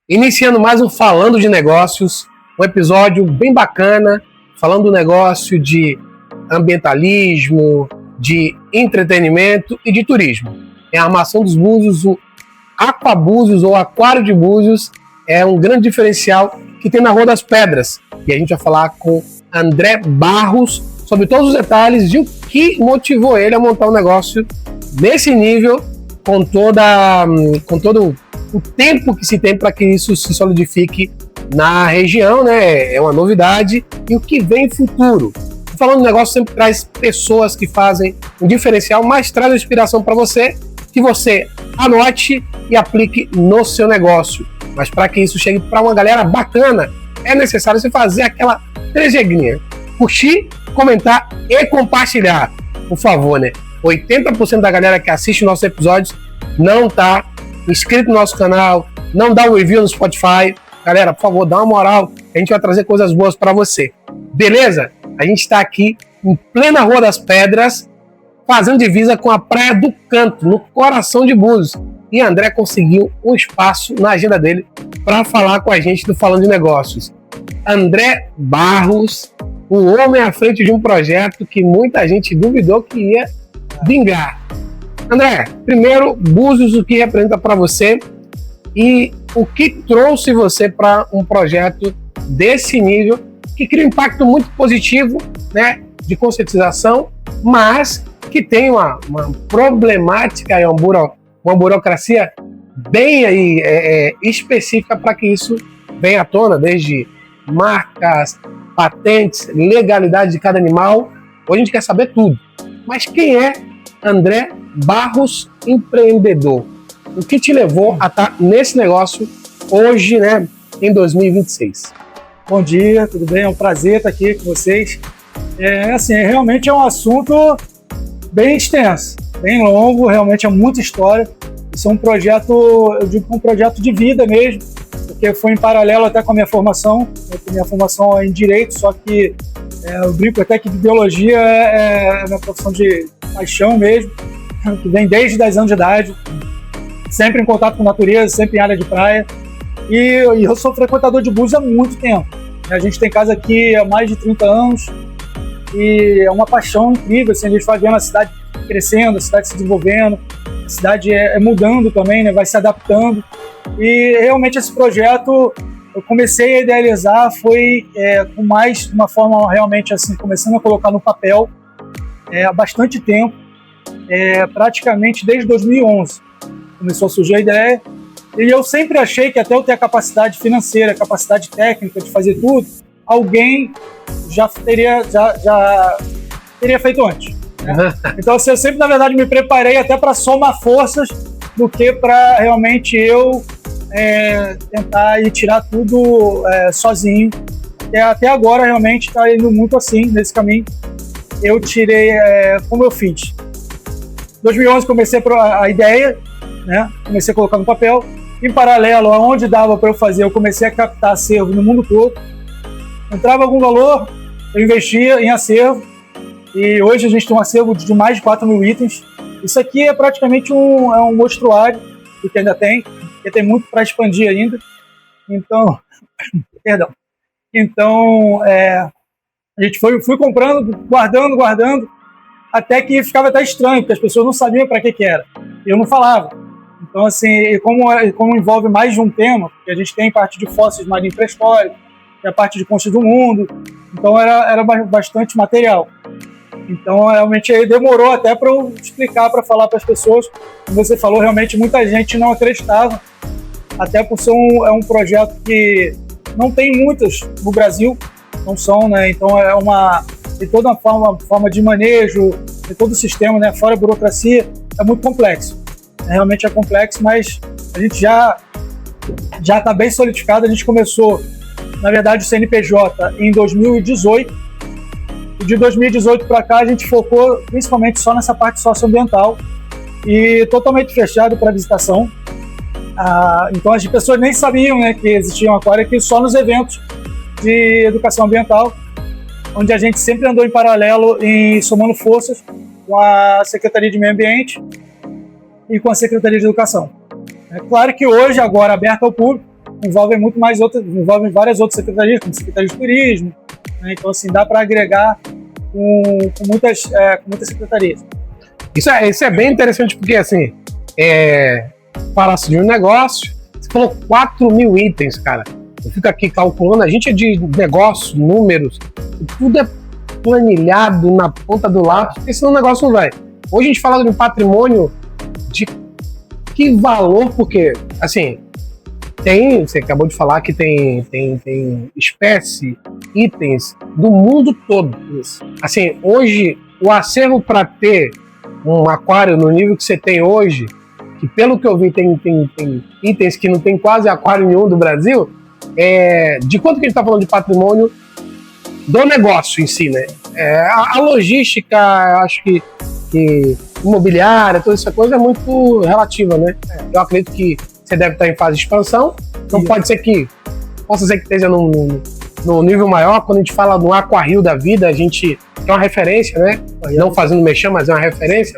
Iniciando mais um Falando de Negócios, um episódio bem bacana, falando do negócio de ambientalismo, de entretenimento e de turismo. É a Armação dos Búzios, o Aquabúzios ou Aquário de Búzios, é um grande diferencial que tem na Rua das Pedras. E a gente vai falar com André Barros sobre todos os detalhes de o que motivou ele a montar um negócio nesse nível, com todo o tempo que se tem para que isso se solidifique na região, né? É uma novidade e o que vem em futuro. Falando do negócio, sempre traz pessoas que fazem um diferencial, mas traz inspiração para você, que você anote e aplique no seu negócio. Mas para que isso chegue para uma galera bacana, é necessário você fazer aquela trejeirinha: curtir, comentar e compartilhar. Por favor, né? 80% da galera que assiste nossos episódios não tá inscrito no nosso canal, não dá um review no Spotify. Galera, por favor, dá uma moral, a gente vai trazer coisas boas para você. Beleza? A gente está aqui em plena Rua das Pedras, fazendo divisa com a Praia do Canto, no coração de Búzios. E André conseguiu um espaço na agenda dele para falar com a gente do Falando de Negócios. André Barros, o homem à frente de um projeto que muita gente duvidou que ia vingar. André, primeiro, Búzios, o que representa para você e o que trouxe você para um projeto desse nível, que cria um impacto muito positivo, né, de conscientização, mas que tem uma problemática e uma burocracia bem aí, específica para que isso venha à tona, desde marcas, patentes, legalidade de cada animal. Hoje a gente quer saber tudo. Mas quem é André Barros, empreendedor? O que te levou a estar nesse negócio hoje, né, em 2026? Bom dia, tudo bem? É um prazer estar aqui com vocês. Realmente é um assunto bem extenso, bem longo, realmente é muita história. Isso é um projeto, eu digo um projeto de vida mesmo, porque foi em paralelo até com a minha formação. Minha formação é em Direito, só que eu brinco até que Biologia é a minha profissão de paixão mesmo, que vem desde 10 anos de idade, sempre em contato com natureza, sempre em área de praia. E eu sou frequentador de Búzios há muito tempo. A gente tem casa aqui há mais de 30 anos e é uma paixão incrível. Assim, a gente vai vendo a cidade crescendo, a cidade se desenvolvendo, a cidade mudando também, né, vai se adaptando. E realmente esse projeto eu comecei a idealizar foi com mais uma forma realmente assim, começando a colocar no papel há bastante tempo, praticamente desde 2011 começou a surgir a ideia. E eu sempre achei que até eu ter a capacidade financeira, a capacidade técnica de fazer tudo, alguém já teria feito antes, né? Então assim, eu sempre, na verdade, me preparei até para somar forças do que para realmente eu tentar ir tirar tudo sozinho. E até agora realmente está indo muito assim, nesse caminho. Eu tirei, como eu fiz. Em 2011 comecei a ideia, né? Comecei a colocar no papel. Em paralelo, aonde dava para eu fazer, eu comecei a captar acervo no mundo todo. Entrava algum valor, eu investia em acervo. E hoje a gente tem um acervo de mais de 4 mil itens. Isso aqui é praticamente um mostruário, que ainda tem, porque tem muito para expandir ainda. Então, perdão. Então, a gente foi comprando, guardando, até que ficava até estranho, porque as pessoas não sabiam para que era. Eu não falava. Então, assim, como envolve mais de um tema, porque a gente tem parte de fósseis marinhos pré-históricos, tem a parte de conchas do mundo, então era bastante material. Então, realmente, demorou até para eu explicar, para falar para as pessoas. Como você falou, realmente, muita gente não acreditava, até por ser um projeto que não tem muitas no Brasil, não são, né? Então, tem toda uma forma de manejo, tem todo o sistema, né? Fora a burocracia, é muito complexo. Realmente é complexo, mas a gente já está bem solidificado. A gente começou, na verdade, o CNPJ em 2018. E de 2018 para cá a gente focou principalmente só nessa parte socioambiental e totalmente fechado para visitação. Então as pessoas nem sabiam, né, que existia um aquário aqui só nos eventos de educação ambiental, onde a gente sempre andou em paralelo e somando forças com a Secretaria de Meio Ambiente e com a Secretaria de Educação. É claro que hoje, agora aberto ao público, envolvem várias outras secretarias, como Secretaria de Turismo, né? Então, assim, dá para agregar com muitas secretarias. Isso é bem interessante, porque, assim, fala-se de um negócio, você falou 4.000 itens, cara. Eu fico aqui calculando, a gente é de negócio, números, tudo é planilhado na ponta do lápis, porque senão o negócio não vai. Hoje a gente fala de um patrimônio de que valor, porque, assim, você acabou de falar que tem espécie, itens do mundo todo. Assim, hoje, o acervo para ter um aquário no nível que você tem hoje, que pelo que eu vi tem itens que não tem quase aquário nenhum do Brasil, de quanto que a gente está falando de patrimônio do negócio em si, né? A logística, acho que imobiliária, toda essa coisa é muito relativa, né? Eu acredito que você deve estar em fase de expansão, então pode ser que esteja no nível maior. Quando a gente fala do Aquarrio da vida, a gente tem uma referência, né? Não fazendo mexer, mas é uma referência.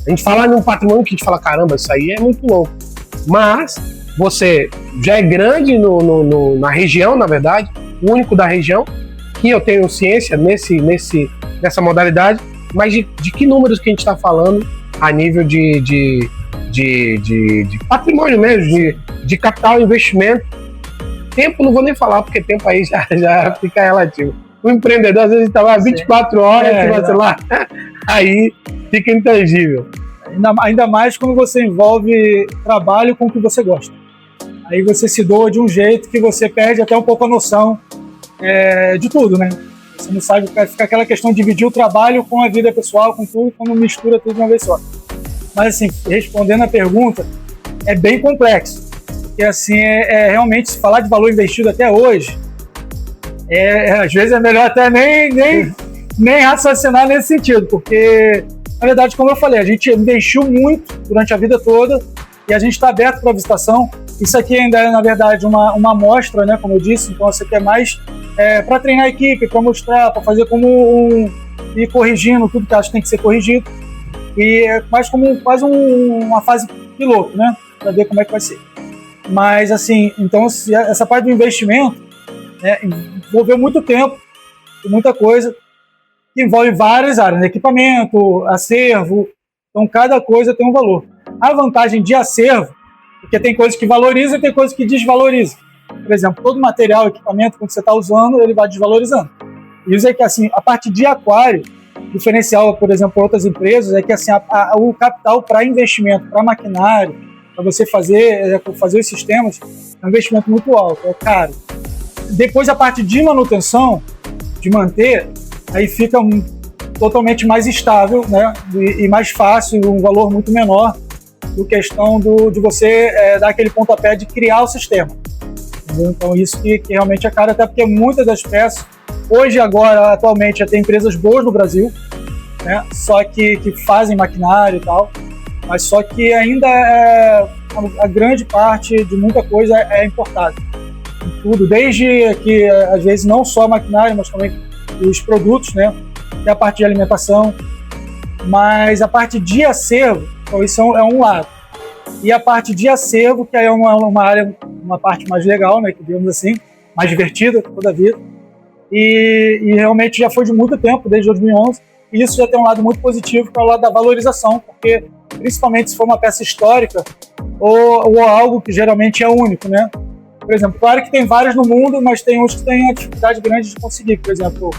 A gente fala num patrimônio que a gente fala, caramba, isso aí é muito louco. Mas você já é grande na região, na verdade, o único da região, que eu tenho ciência nessa modalidade, mas de que números que a gente está falando a nível de patrimônio mesmo, de capital, investimento. Tempo não vou nem falar, porque tempo aí já fica relativo. O empreendedor, às vezes, está lá 24 horas, sei lá, aí fica intangível. Ainda mais quando você envolve trabalho com o que você gosta. Aí você se doa de um jeito que você perde até um pouco a noção de tudo, né? Você não sabe, fica aquela questão de dividir o trabalho com a vida pessoal, com tudo, quando mistura tudo de uma vez só. Mas, assim, respondendo a pergunta, é bem complexo. Porque, assim, realmente, se falar de valor investido até hoje, às vezes é melhor até nem raciocinar nesse sentido, porque, na verdade, como eu falei, a gente investiu muito durante a vida toda e a gente está aberto para visitação. Isso aqui ainda é, na verdade, uma amostra, né, como eu disse, então isso aqui é mais para treinar a equipe, para mostrar, para fazer ir corrigindo tudo que acho que tem que ser corrigido, e é mais como quase uma fase piloto, né, para ver como é que vai ser. Mas, assim, então essa parte do investimento envolveu muito tempo, muita coisa, que envolve várias áreas, né? Equipamento, acervo, então cada coisa tem um valor. A vantagem de acervo, porque tem coisas que valorizam e tem coisas que desvalorizam. Por exemplo, todo material, equipamento, quando você está usando, ele vai desvalorizando. E isso é que, assim, a parte de aquário, diferencial, por exemplo, para outras empresas, é que, assim, o capital para investimento, para maquinário, para você fazer os sistemas, é um investimento muito alto, é caro. Depois, a parte de manutenção, de manter, aí fica totalmente mais estável, né, e mais fácil, um valor muito menor do questão de você dar aquele pontapé de criar o sistema. Entendeu? Então, isso que realmente é caro, até porque muitas das peças, hoje, agora, atualmente, já tem empresas boas no Brasil, né, só que fazem maquinário e tal, mas só que ainda a grande parte de muita coisa é importada. Tudo, desde que, às vezes, não só maquinário, mas também os produtos, né, que é a parte de alimentação, mas a parte de acervo, então isso é um lado. E a parte de acervo, que aí é uma área, uma parte mais legal, né, que digamos assim, mais divertida toda a vida. E realmente já foi de muito tempo, desde 2011, e isso já tem um lado muito positivo, que é o lado da valorização, porque principalmente se for uma peça histórica ou algo que geralmente é único, né? Por exemplo, claro que tem vários no mundo, mas tem uns que têm a dificuldade grande de conseguir. Por exemplo,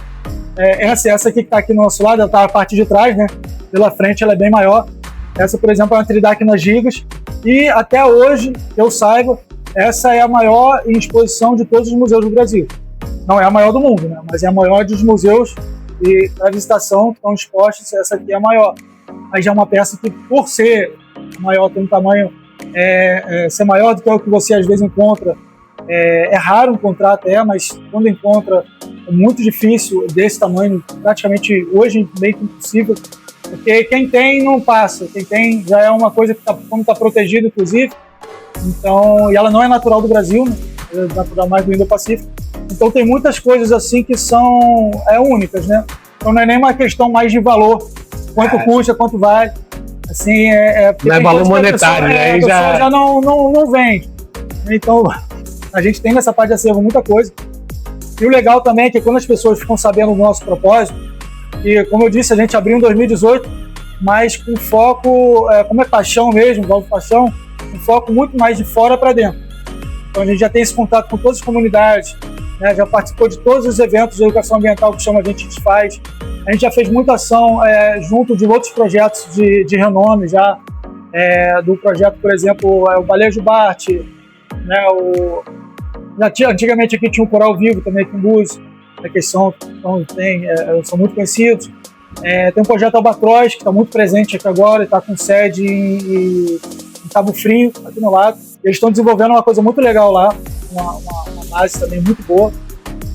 essa aqui que está aqui no nosso lado, ela está a parte de trás, né? Pela frente ela é bem maior. Essa, por exemplo, é uma Tridacna Gigas. E até hoje, que eu saiba, essa é a maior em exposição de todos os museus do Brasil. Não é a maior do mundo, né? Mas é a maior dos museus e para visitação estão expostos, essa aqui é a maior. Mas já é uma peça que, por ser maior, tem um tamanho, ser maior do que o que você às vezes encontra, é raro encontrar até, mas quando encontra é muito difícil desse tamanho, praticamente hoje bem impossível, porque quem tem não passa, quem tem já é uma coisa que como está protegida, inclusive, então, e ela não é natural do Brasil, né? É natural mais do Indo-Pacífico, então tem muitas coisas assim que são únicas, né? Então não é nem uma questão mais de valor, quanto custa, quanto vale, assim, não é valor monetário, né? A pessoa já não vende, então A gente tem nessa parte de acervo muita coisa. E o legal também é que quando as pessoas ficam sabendo do nosso propósito, e como eu disse, a gente abriu em 2018, mas com foco, como é paixão mesmo, envolve paixão, um foco muito mais de fora para dentro. Então a gente já tem esse contato com todas as comunidades, né, já participou de todos os eventos de educação ambiental que chama A Gente Faz. A gente já fez muita ação junto de outros projetos de renome, já do projeto, por exemplo, o Balejo Bart, né, antigamente aqui tinha um Coral Vivo também com Búzios, que são muito conhecidos. Tem um projeto Albatroz, que está muito presente aqui agora, está com sede em Cabo Frio, aqui no lado. Eles estão desenvolvendo uma coisa muito legal lá, uma base também muito boa.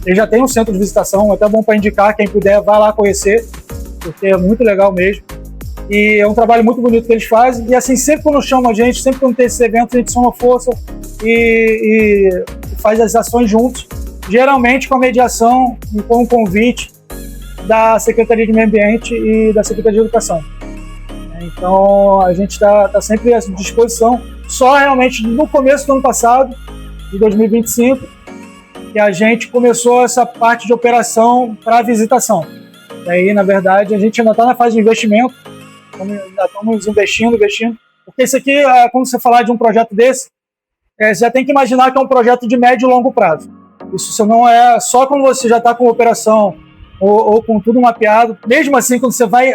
Eles já têm um centro de visitação, até bom para indicar, quem puder, vai lá conhecer, porque é muito legal mesmo. E é um trabalho muito bonito que eles fazem. E assim, sempre quando chamam a gente, sempre quando tem esses eventos, a gente soma força e faz as ações juntos, geralmente com a mediação e com o convite da Secretaria de Meio Ambiente e da Secretaria de Educação. Então, a gente está sempre à disposição. Só realmente no começo do ano passado, de 2025, que a gente começou essa parte de operação para visitação. E aí, na verdade, a gente ainda está na fase de investimento, ainda estamos investindo, porque isso aqui, quando você falar de um projeto desse, você já tem que imaginar que é um projeto de médio e longo prazo. Isso não é só quando você já está com operação ou com tudo mapeado. Mesmo assim, quando você vai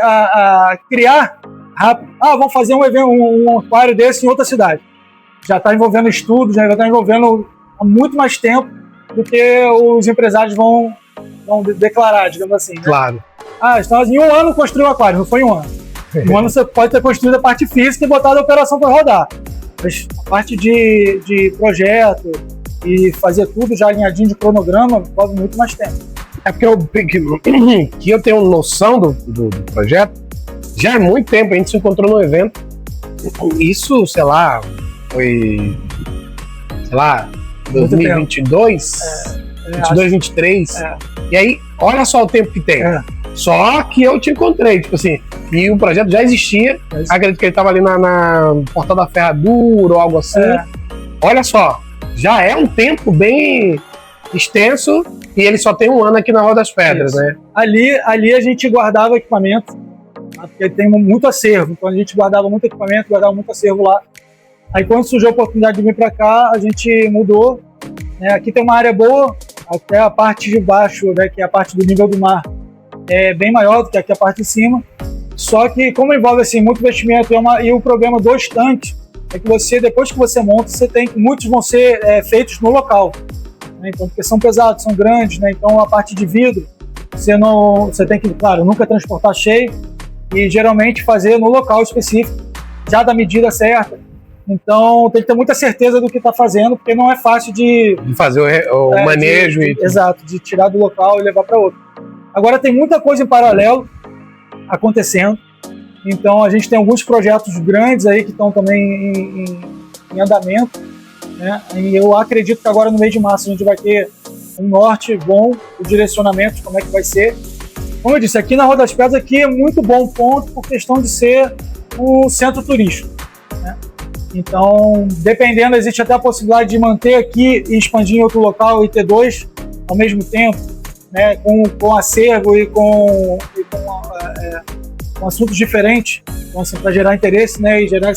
criar rápido, vamos fazer um evento, um aquário desse em outra cidade. Já está envolvendo estudos, já está envolvendo há muito mais tempo do que os empresários vão declarar, digamos assim. Né? Claro. Então, em um ano construiu o aquário, não foi em um ano. Em um ano você pode ter construído a parte física e botado a operação para rodar. Mas a parte de projeto e fazer tudo já alinhadinho de cronograma leva muito mais tempo. É porque eu tenho noção do projeto, já há muito tempo. A gente se encontrou num evento, isso, sei lá, foi, 2022, 23. E aí, olha só o tempo que tem. Só que eu te encontrei, tipo assim, e o projeto já existia, acredito que ele estava ali na Portal da Ferradura ou algo assim. Olha só, já é um tempo bem extenso e ele só tem um ano aqui na Rua das Pedras, né? Ali a gente guardava equipamento, porque tem muito acervo, então a gente guardava muito equipamento, guardava muito acervo lá. Aí quando surgiu a oportunidade de vir para cá, a gente mudou. Aqui tem uma área boa, até a parte de baixo, né, que é a parte do nível do mar, é bem maior do que aqui a parte de cima. Só que como envolve assim, muito investimento e o problema dos tanques é que você, depois que você monta, muitos vão ser feitos no local. Né? Então, porque são pesados, são grandes, né? Então a parte de vidro, você tem que, claro, nunca transportar cheio e geralmente fazer no local específico, já da medida certa. Então tem que ter muita certeza do que está fazendo, porque não é fácil de fazer o manejo. Exato, de tirar do local e levar para outro. Agora tem muita coisa em paralelo acontecendo, então a gente tem alguns projetos grandes aí que estão também em andamento, né? E eu acredito que agora no mês de março a gente vai ter um norte bom, o direcionamento de como é que vai ser. Como eu disse, aqui na Rua das Pedras aqui é muito bom ponto por questão de ser um centro turístico, né? Então, dependendo, existe até a possibilidade de manter aqui e expandir em outro local e ter dois ao mesmo tempo, né, com acervo e com assuntos diferentes, então, assim, para gerar interesse, né, e gerar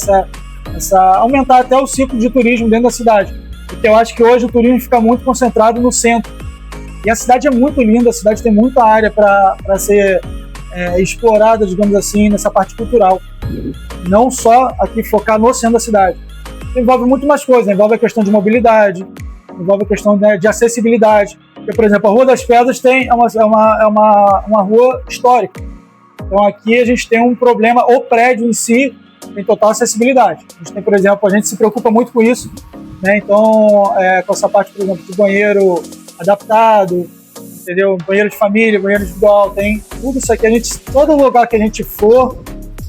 aumentar até o ciclo de turismo dentro da cidade. Porque eu acho que hoje o turismo fica muito concentrado no centro. E a cidade é muito linda, a cidade tem muita área para ser explorada, digamos assim, nessa parte cultural. Não só aqui focar no centro da cidade. Envolve muito mais coisas, envolve a questão de mobilidade, envolve a questão, né, de acessibilidade. Porque, por exemplo, a Rua das Pedras é uma rua histórica. Então aqui a gente tem um problema, o prédio em si tem total acessibilidade. A gente tem, por exemplo, a gente se preocupa muito com isso, né? Então, com essa parte, por exemplo, de banheiro adaptado, entendeu? Banheiro de família, banheiro individual, tem tudo isso aqui. Todo lugar que a gente for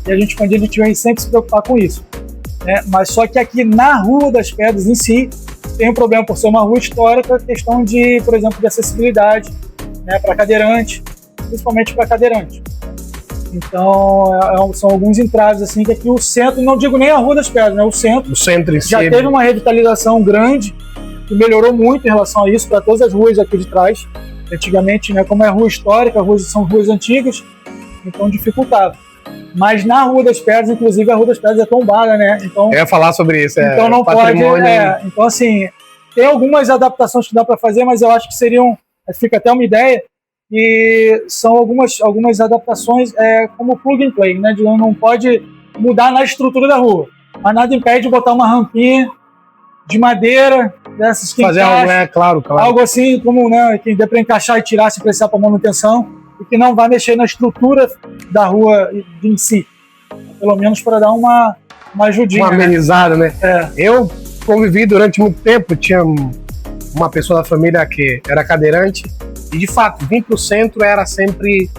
e a gente expandir, a gente vem sempre se preocupar com isso, né? Mas só que aqui na Rua das Pedras em si tem um problema por ser uma rua histórica, questão de, por exemplo, de acessibilidade, né, para cadeirante, principalmente para cadeirante. Então, são alguns entraves assim que aqui o centro, não digo nem a Rua das Pedras, né, o centro em si já teve uma revitalização grande, que melhorou muito em relação a isso para todas as ruas aqui de trás. Antigamente, né, como é rua histórica, são ruas antigas, então dificultava. Mas na Rua das Pedras, inclusive, a Rua das Pedras é tombada, né? Então, eu ia falar sobre isso, então não patrimônio. Pode. Então, assim, tem algumas adaptações que dá para fazer, mas eu acho que seriam, fica até uma ideia, e são algumas adaptações como plug and play, né? Não pode mudar na estrutura da rua, mas nada impede de botar uma rampinha de madeira, dessas que fazer encaixa, algo, claro. Algo assim, como, né, que dê para encaixar e tirar se precisar para manutenção, e que não vai mexer na estrutura da rua em si. Pelo menos para dar uma ajudinha. Uma amenizada, né? Eu convivi durante muito tempo, tinha uma pessoa da família que era cadeirante, e de fato, vir para o centro era sempre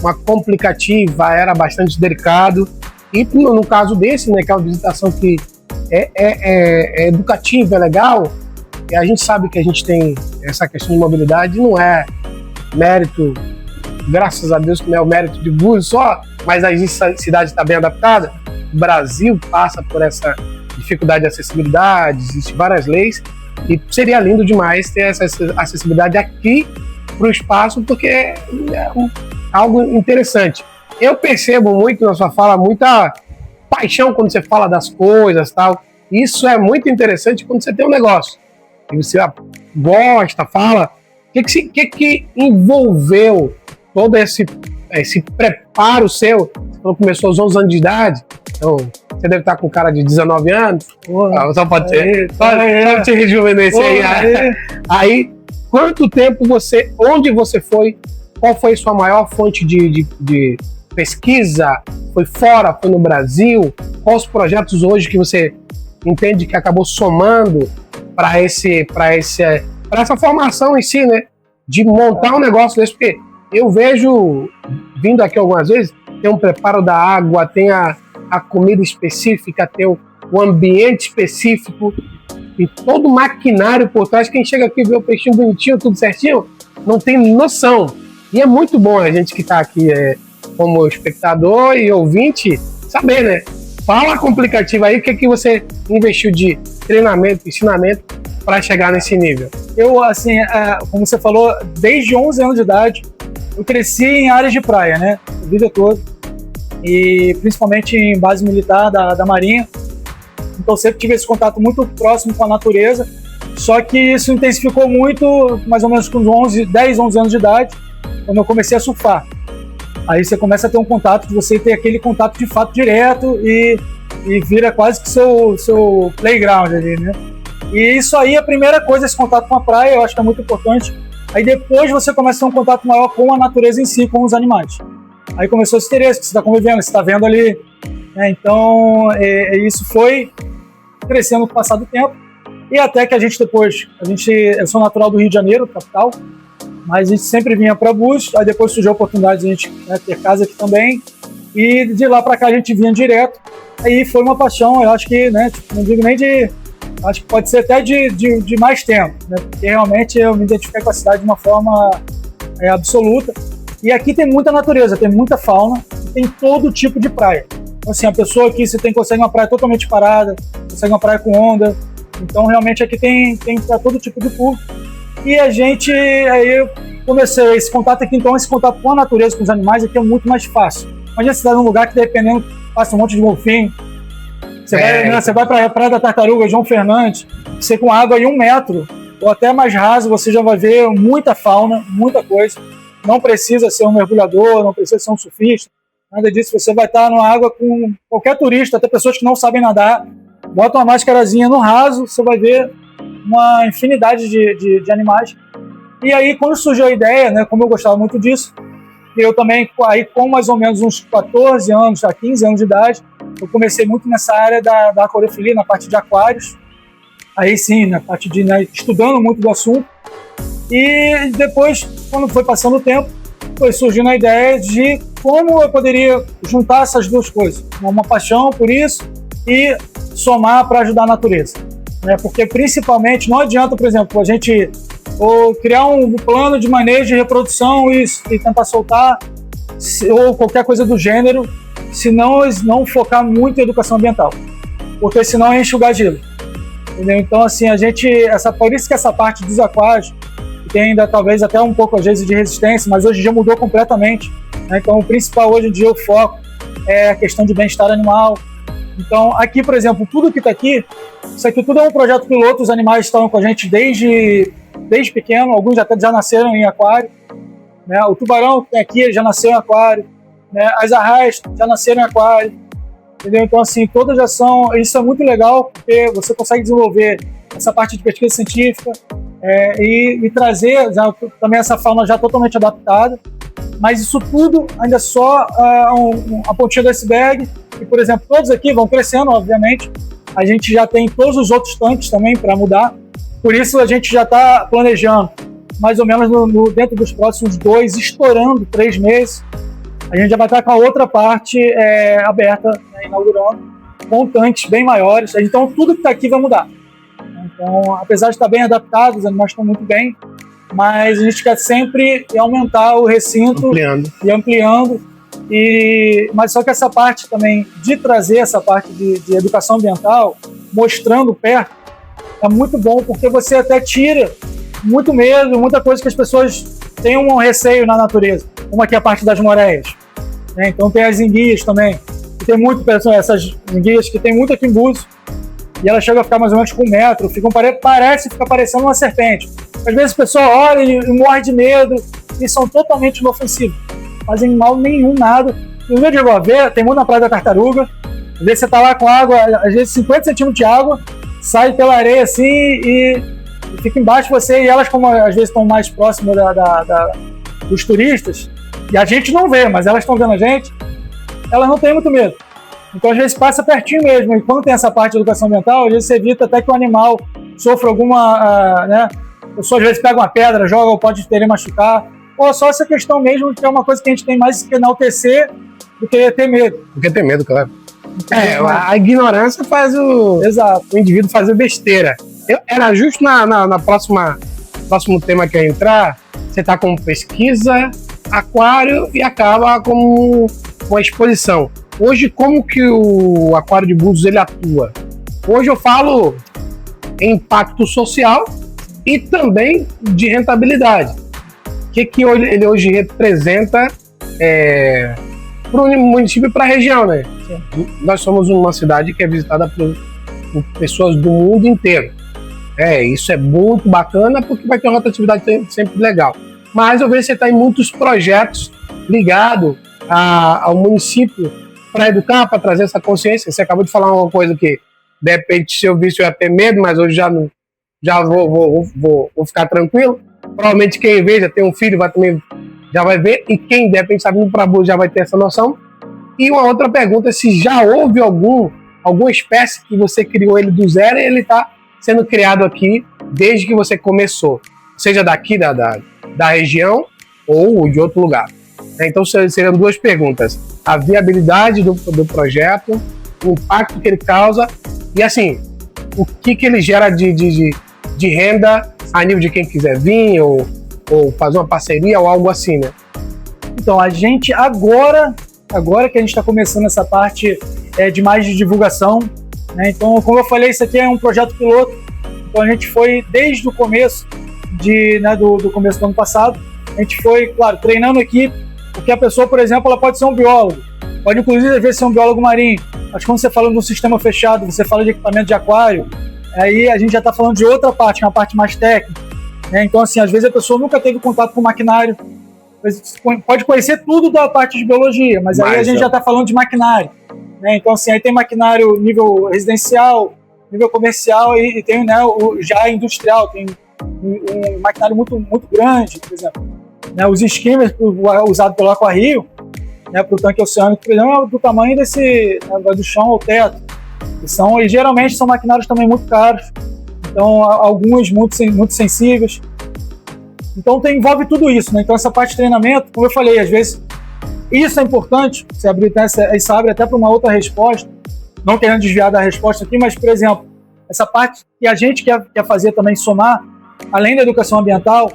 uma complicativa, era bastante delicado. E no caso desse, né, que é uma visitação que é educativa, é legal, e a gente sabe que a gente tem essa questão de mobilidade, não é mérito, graças a Deus que não é o mérito de Búzios só, mas a cidade está bem adaptada. O Brasil passa por essa dificuldade de acessibilidade, existem várias leis, e seria lindo demais ter essa acessibilidade aqui para o espaço, porque é algo interessante. Eu percebo muito na sua fala, muita paixão quando você fala das coisas, tal. Isso é muito interessante quando você tem um negócio e você gosta, fala. O que envolveu todo esse preparo seu? Você falou que começou aos 11 anos de idade, então você deve estar com cara de 19 anos. Só pode ter. Só te rejuvenescer aí. Aí, quanto tempo onde você foi? Qual foi a sua maior fonte de pesquisa? Foi fora? Foi no Brasil? Quais os projetos hoje que você entende que acabou somando para essa formação em si, né? De montar um negócio desse? Porque eu vejo, vindo aqui algumas vezes, tem um preparo da água, tem a comida específica, tem o ambiente específico e todo o maquinário por trás. Quem chega aqui e vê o peixinho bonitinho, tudo certinho, não tem noção. E é muito bom a gente que está aqui como espectador e ouvinte saber, né? Fala a complicativa aí, o que você investiu de treinamento, ensinamento para chegar nesse nível? Eu, assim, como você falou, desde 11 anos de idade, eu cresci em áreas de praia, né? A vida toda. E principalmente em base militar da Marinha. Então sempre tive esse contato muito próximo com a natureza. Só que isso intensificou muito, mais ou menos com 10, 11 anos de idade, quando eu comecei a surfar. Aí você começa a ter um contato, você ter aquele contato de fato direto e vira quase que seu playground ali, né? E isso aí, a primeira coisa, esse contato com a praia, eu acho que é muito importante. Aí depois você começa a ter um contato maior com a natureza em si, com os animais. Aí começou esse interesse, que você está convivendo, você está vendo ali. Né? Então, isso foi crescendo com o passar do tempo. E até que a gente depois, eu sou natural do Rio de Janeiro, capital, mas a gente sempre vinha para Búzios, aí depois surgiu a oportunidade de a gente ter casa aqui também, e de lá para cá a gente vinha direto. Aí foi uma paixão, eu acho que, né, não digo nem acho que pode ser até de mais tempo, né, porque realmente eu me identifiquei com a cidade de uma forma absoluta. E aqui tem muita natureza, tem muita fauna, tem todo tipo de praia. Então, assim, a pessoa aqui, você consegue uma praia totalmente parada, consegue uma praia com onda, então realmente aqui tem para todo tipo de público. E aí eu comecei esse contato aqui, então esse contato com a natureza, com os animais aqui é muito mais fácil. Imagina você estar num lugar que dependendo, passa um monte de golfinho, você vai para a Praia da Tartaruga, João Fernandes, você com água aí 1 metro, ou até mais raso, você já vai ver muita fauna, muita coisa. Não precisa ser um mergulhador, não precisa ser um surfista, nada disso. Você vai estar numa água com qualquer turista, até pessoas que não sabem nadar, bota uma máscarazinha no raso, você vai ver uma infinidade de animais. E aí, quando surgiu a ideia, né, como eu gostava muito disso, eu também, aí com mais ou menos uns 14 anos, 15 anos de idade, eu comecei muito nessa área da aquariofilia, na parte de aquários. Aí sim, na parte de estudando muito do assunto. E depois, quando foi passando o tempo, foi surgindo a ideia de como eu poderia juntar essas duas coisas. Uma paixão por isso e somar para ajudar a natureza. Porque principalmente não adianta, por exemplo, a gente criar um plano de manejo de reprodução e tentar soltar, ou qualquer coisa do gênero, se não focar muito em educação ambiental, porque senão enche o gatilho. entendeu? Então, assim, por isso que essa parte dos aquários, que tem ainda talvez até um pouco, às vezes, de resistência, mas hoje em dia mudou completamente, né? Então, o principal hoje em dia, o foco é a questão de bem-estar animal. Então, aqui, por exemplo, tudo que está aqui, isso aqui tudo é um projeto piloto, os animais estão com a gente desde pequeno, alguns até já nasceram em aquário, né? O tubarão que tem aqui, ele já nasceu em aquário, né? As arraias já nasceram em aquário, entendeu? Então, assim, todas já são... Isso é muito legal, porque você consegue desenvolver essa parte de pesquisa científica e trazer também essa fauna já totalmente adaptada, mas isso tudo ainda é só a pontinha do iceberg. E, por exemplo, todos aqui vão crescendo, obviamente. A gente já tem todos os outros tanques também para mudar. Por isso, a gente já está planejando, mais ou menos dentro dos próximos 2, estourando 3 meses, a gente já vai estar com a outra parte aberta, né, inaugurando, com tanques bem maiores. Então, tudo que está aqui vai mudar. Então, apesar de estar bem adaptado, os animais estão muito bem, mas a gente quer sempre aumentar o recinto ampliando. Mas só que essa parte também de trazer essa parte de educação ambiental, mostrando perto, é muito bom, porque você até tira muito medo, muita coisa que as pessoas têm um receio na natureza, como aqui a parte das moreias, né? Então tem as enguias também, que tem muito, essas enguias que tem muito aqui em Búzios, e elas chegam a ficar mais ou menos com 1 metro, parece ficar parecendo uma serpente. Às vezes a pessoa olha e morre de medo, e são totalmente inofensivos, fazem mal nenhum, nada. No dia de ver, tem muito na Praia da Tartaruga, às vezes você tá lá com água, às vezes 50 centímetros de água, sai pela areia assim e fica embaixo de você, e elas, como às vezes estão mais próximas dos turistas, e a gente não vê, mas elas estão vendo a gente, elas não têm muito medo. Então, às vezes, passa pertinho mesmo. E quando tem essa parte de educação ambiental, às vezes você evita até que o animal sofra alguma... né? A pessoa, às vezes, pega uma pedra, joga, ou pode ter machucar. Ou só essa questão mesmo, que é uma coisa que a gente tem mais que enaltecer do que ter medo. Do que ter medo, claro. A ignorância faz o indivíduo fazer besteira. Era justo na próximo tema que eu entrar, você está com pesquisa, aquário e acaba com uma exposição. Hoje, como que o Aquário de Búzios ele atua? Hoje eu falo em impacto social e também de rentabilidade. O que ele hoje representa para o município e para a região, né? Sim. Nós somos uma cidade que é visitada por pessoas do mundo inteiro. Isso é muito bacana, porque vai ter uma rotatividade sempre legal. Mas eu vejo que você está em muitos projetos ligados ao município para educar, para trazer essa consciência. Você acabou de falar uma coisa que, de repente, se eu visse, eu ia ter medo, mas hoje já vou ficar tranquilo. Provavelmente quem vê, já tem um filho, já vai ver, e quem, de repente, está vindo para Búzios já vai ter essa noção. E uma outra pergunta, se já houve alguma espécie que você criou ele do zero e ele está sendo criado aqui desde que você começou, seja daqui da região ou de outro lugar. Então seriam 2 perguntas: a viabilidade do projeto, o impacto que ele causa e, assim, o que ele gera de renda a nível de quem quiser vir ou fazer uma parceria ou algo assim, né? Então, a gente agora que a gente está começando essa parte de mais de divulgação, né? Então, como eu falei, isso aqui é um projeto piloto. Então, a gente foi desde o começo do começo do ano passado, a gente foi, claro, treinando equipe, porque a pessoa, por exemplo, ela pode ser um biólogo, pode inclusive às vezes ser um biólogo marinho, mas quando você fala de um sistema fechado, você fala de equipamento de aquário, aí a gente já está falando de outra parte, uma parte mais técnica, né? Então, assim, às vezes a pessoa nunca teve contato com maquinário, pode conhecer tudo da parte de biologia, mas aí a gente já está falando de maquinário, né? Então, assim, aí tem maquinário nível residencial, nível comercial e tem, né, já industrial, tem um maquinário muito, muito grande, por exemplo. Né, os skimmers usados pelo Aquario, né, para o tanque oceânico, por exemplo, é do tamanho do chão ao teto. E geralmente são maquinários também muito caros, então alguns muito sensíveis. Então envolve tudo isso, né? Então essa parte de treinamento, como eu falei, às vezes isso é importante, você isso abre até para uma outra resposta, não querendo desviar da resposta aqui, mas, por exemplo, essa parte que a gente quer fazer também, somar, além da educação ambiental,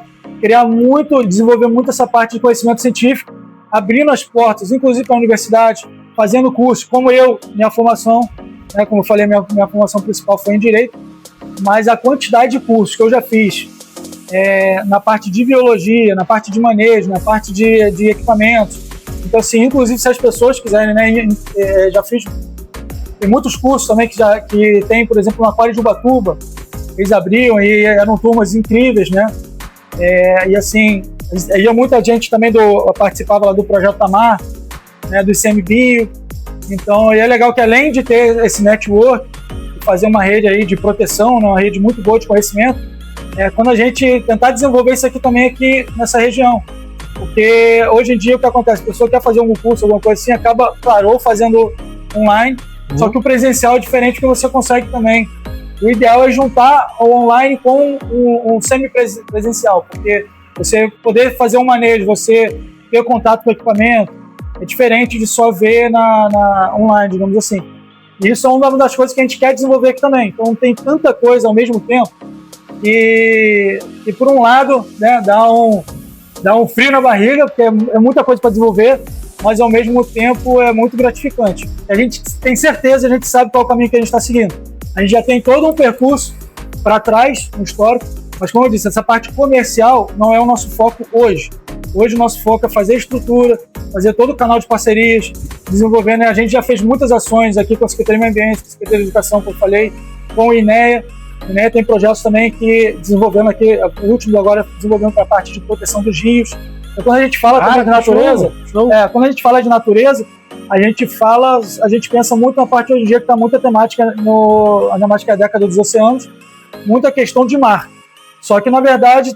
desenvolver muito essa parte de conhecimento científico, abrindo as portas, inclusive para a universidade, fazendo curso, como minha formação, né, como eu falei, minha formação principal foi em Direito, mas a quantidade de cursos que eu já fiz na parte de biologia, na parte de manejo, na parte de equipamentos. Então, assim, inclusive, se as pessoas quiserem, né, já fiz. Tem muitos cursos também que tem, por exemplo, na Aquário de Ubatuba, eles abriam e eram turmas incríveis, né? E assim, ia muita gente também participava lá do Projeto Tamar, né, do ICMBio. Então, é legal que além de ter esse network, fazer uma rede aí de proteção, né, uma rede muito boa de conhecimento, quando a gente tentar desenvolver isso aqui também aqui nessa região. Porque hoje em dia o que acontece? A pessoa quer fazer algum curso, alguma coisa assim, acaba, claro, ou fazendo online, só que o presencial é diferente que você consegue também. O ideal é juntar o online com um semi-presencial, porque você poder fazer um manejo, você ter contato com o equipamento, é diferente de só ver na online, digamos assim. E isso é uma das coisas que a gente quer desenvolver aqui também. Então tem tanta coisa ao mesmo tempo e por um lado, né, dá um frio na barriga, porque é muita coisa para desenvolver, mas ao mesmo tempo é muito gratificante. A gente tem certeza, a gente sabe qual é o caminho que a gente está seguindo. A gente já tem todo um percurso para trás, um histórico, mas como eu disse, essa parte comercial não é o nosso foco hoje. Hoje o nosso foco é fazer estrutura, fazer todo o canal de parcerias, desenvolvendo, né? A gente já fez muitas ações aqui com a Secretaria do Meio Ambiente, com a Secretaria de Educação, como eu falei, com o INEA. O INEA tem projetos também que desenvolvendo aqui, o último agora desenvolvendo para a parte de proteção dos rios. Então, quando a gente fala também de natureza, quando a gente fala de natureza, a gente pensa muito na parte hoje em dia que está muita temática a temática da década dos oceanos, muita questão de mar. Só que, na verdade,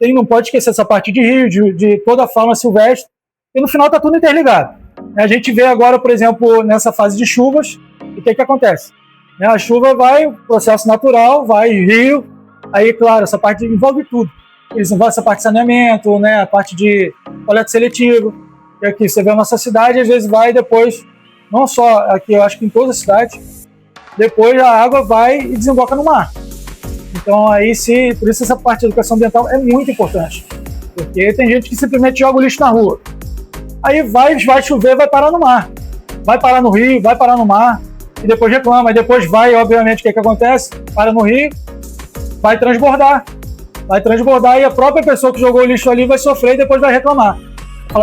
não pode esquecer essa parte de rio, de toda a fauna silvestre, e no final está tudo interligado. A gente vê agora, por exemplo, nessa fase de chuvas, o que acontece? A chuva vai, processo natural, vai rio, aí, claro, essa parte envolve tudo. Envolve essa parte de saneamento, né, a parte de coleta seletiva, que aqui você vê a nossa cidade, às vezes vai depois, não só aqui, eu acho que em toda a cidade, depois a água vai e desemboca no mar. Então, por isso essa parte de educação ambiental é muito importante, porque tem gente que simplesmente joga o lixo na rua. Aí vai chover, vai parar no mar, vai parar no rio, vai parar no mar, e depois reclama, e depois vai, obviamente, o que acontece? Para no rio, vai transbordar e a própria pessoa que jogou o lixo ali vai sofrer e depois vai reclamar.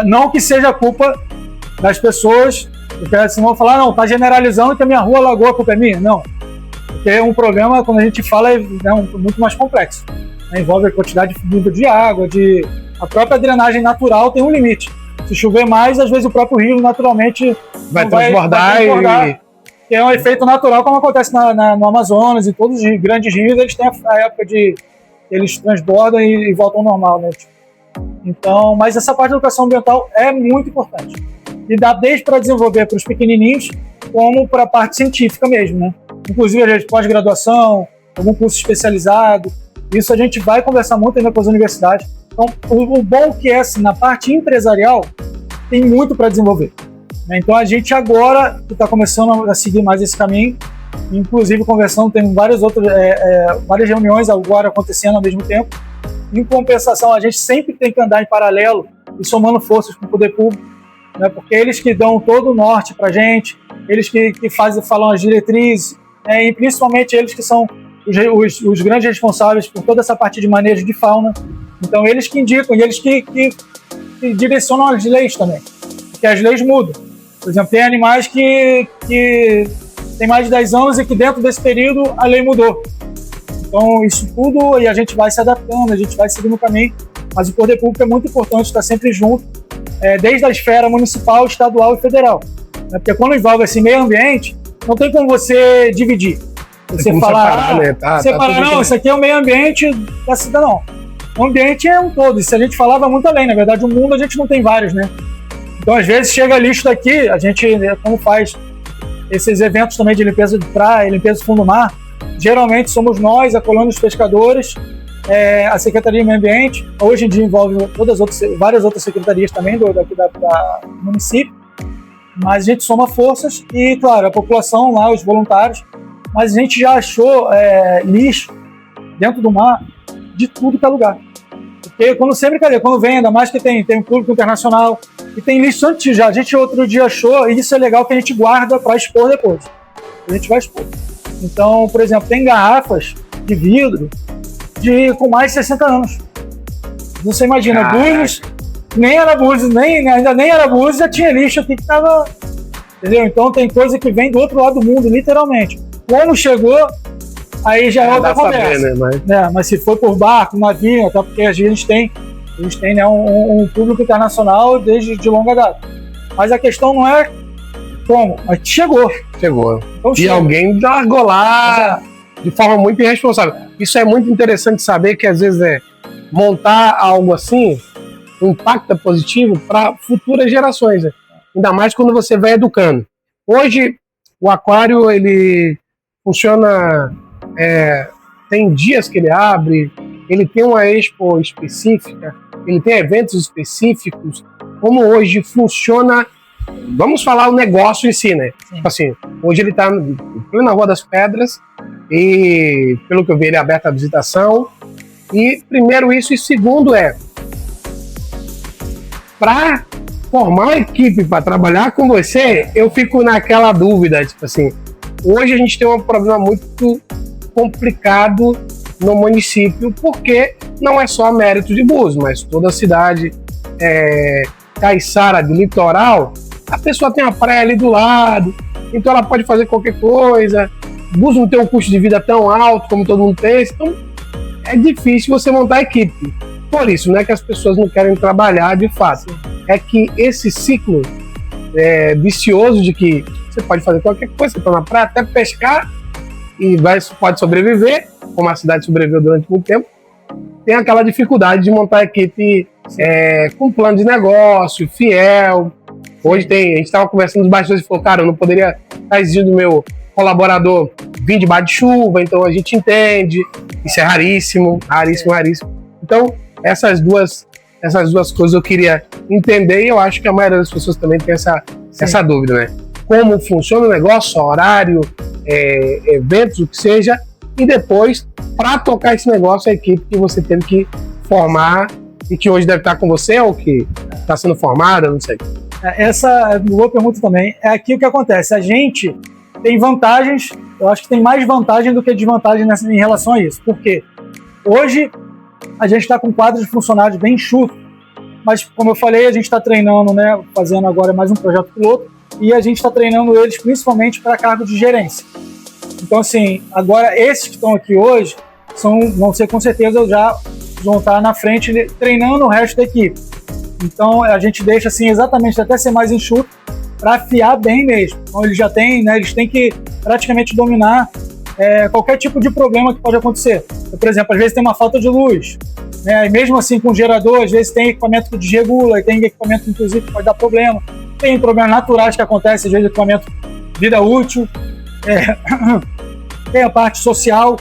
Não que seja culpa das pessoas, porque senão falar, não, está generalizando que a minha rua alagou, a culpa é minha. Não, porque um problema, quando a gente fala, é muito mais complexo. Envolve a quantidade de água, a própria drenagem natural tem um limite. Se chover mais, às vezes o próprio rio naturalmente vai transbordar. Que é um efeito natural, como acontece no Amazonas e todos os grandes rios, eles têm a época de eles transbordam e voltam ao normal, né? Então, mas essa parte da educação ambiental é muito importante. E dá desde para desenvolver para os pequenininhos, como para a parte científica mesmo, né? Inclusive, a gente pós-graduação, algum curso especializado, isso a gente vai conversar muito ainda com as universidades. Então, o bom que é, assim, na parte empresarial, tem muito para desenvolver. Então, a gente agora está começando a seguir mais esse caminho, inclusive conversando, tem várias reuniões agora acontecendo ao mesmo tempo. Em compensação, a gente sempre tem que andar em paralelo e somando forças com o poder público, né? Porque eles que dão todo o norte para a gente, eles que falam as diretrizes, e principalmente eles que são os grandes responsáveis por toda essa parte de manejo de fauna. Então, eles que indicam e eles que direcionam as leis também, porque as leis mudam. Por exemplo, tem animais que tem mais de 10 anos e que dentro desse período a lei mudou. Então, isso tudo, e a gente vai se adaptando, a gente vai seguindo o caminho, mas o poder público é muito importante estar sempre junto, desde a esfera municipal, estadual e federal. Porque quando envolve esse meio ambiente, não tem como você dividir. Você falar, não, isso aqui é o meio ambiente da cidade, não. O ambiente é um todo, e se a gente falar, vai muito além. Na verdade, o mundo a gente não tem vários, né? Então, às vezes, chega lixo daqui, a gente, como faz esses eventos também de limpeza de praia, limpeza do fundo do mar, geralmente somos nós, a colônia dos pescadores, a Secretaria do Meio Ambiente, hoje em dia envolve várias outras secretarias também do município, mas a gente soma forças e, claro, a população lá, os voluntários, mas a gente já achou lixo dentro do mar de tudo que é lugar. Porque quando vem, ainda mais que tem um público internacional, e tem lixo antes já. A gente outro dia achou, e isso é legal que a gente guarda para expor depois. A gente vai expor. Então, por exemplo, tem garrafas de vidro com mais de 60 anos. Você imagina, Búzios, ainda nem era Búzios, já tinha lixo aqui que estava... Entendeu? Então tem coisa que vem do outro lado do mundo, literalmente. Como chegou, aí já é outra conversa. Saber, né? Mas se foi por barco, navio, até porque a gente tem né, um público internacional desde de longa data. Mas a questão não é como, mas chegou. Então, e alguém largou lá de forma muito irresponsável. Isso é muito interessante saber que às vezes montar algo assim impacta positivo para futuras gerações. Né? Ainda mais quando você vai educando. Hoje, o aquário, ele funciona... tem dias que ele abre, ele tem uma expo específica, ele tem eventos específicos. Como hoje funciona... Vamos falar o negócio em si, né? Tipo assim, hoje ele está na Rua das Pedras e, pelo que eu vi, ele é aberto à visitação. E, primeiro, isso. E, segundo, para formar uma equipe para trabalhar com você, eu fico naquela dúvida, tipo assim, hoje a gente tem um problema muito complicado no município, porque não é só mérito de Búzios, mas toda a cidade caiçara de litoral, a pessoa tem a praia ali do lado, então ela pode fazer qualquer coisa. Búzios não tem um custo de vida tão alto como todo mundo pensa, então é difícil você montar a equipe. Por isso, não é que as pessoas não querem trabalhar de fato, é que esse ciclo vicioso de que você pode fazer qualquer coisa, você está na praia, até pescar, e pode sobreviver, como a cidade sobreviveu durante muito tempo, tem aquela dificuldade de montar a equipe com plano de negócio, fiel. Hoje a gente estava conversando nos bastidores e falou, cara, eu não poderia estar exigindo do meu colaborador vir debaixo de chuva, então a gente entende, isso é raríssimo. Então, essas duas coisas eu queria entender, e eu acho que a maioria das pessoas também tem essa dúvida, né? Como funciona o negócio, horário, eventos, o que seja, e depois, para tocar esse negócio, a equipe que você teve que formar e que hoje deve estar com você ou que está sendo formada, não sei. Essa boa pergunta também. É aqui o que acontece. A gente tem vantagens, eu acho que tem mais vantagem do que desvantagem em relação a isso. Por quê? Hoje a gente está com um quadro de funcionários bem enxuto, mas como eu falei, a gente está treinando, né, fazendo agora mais um projeto piloto, e a gente está treinando eles principalmente para cargo de gerência. Então, assim, agora esses que estão aqui hoje vão ser com certeza já vão estar na frente treinando o resto da equipe. Então a gente deixa assim exatamente até ser mais enxuto para afiar bem mesmo. Então eles já têm, né, eles têm que praticamente dominar qualquer tipo de problema que pode acontecer. Então, por exemplo, às vezes tem uma falta de luz, né, e mesmo assim com o gerador, às vezes tem equipamento que desregula, e tem equipamento inclusive que pode dar problema. Tem problemas naturais que acontecem, às vezes equipamento vida útil, tem a parte social,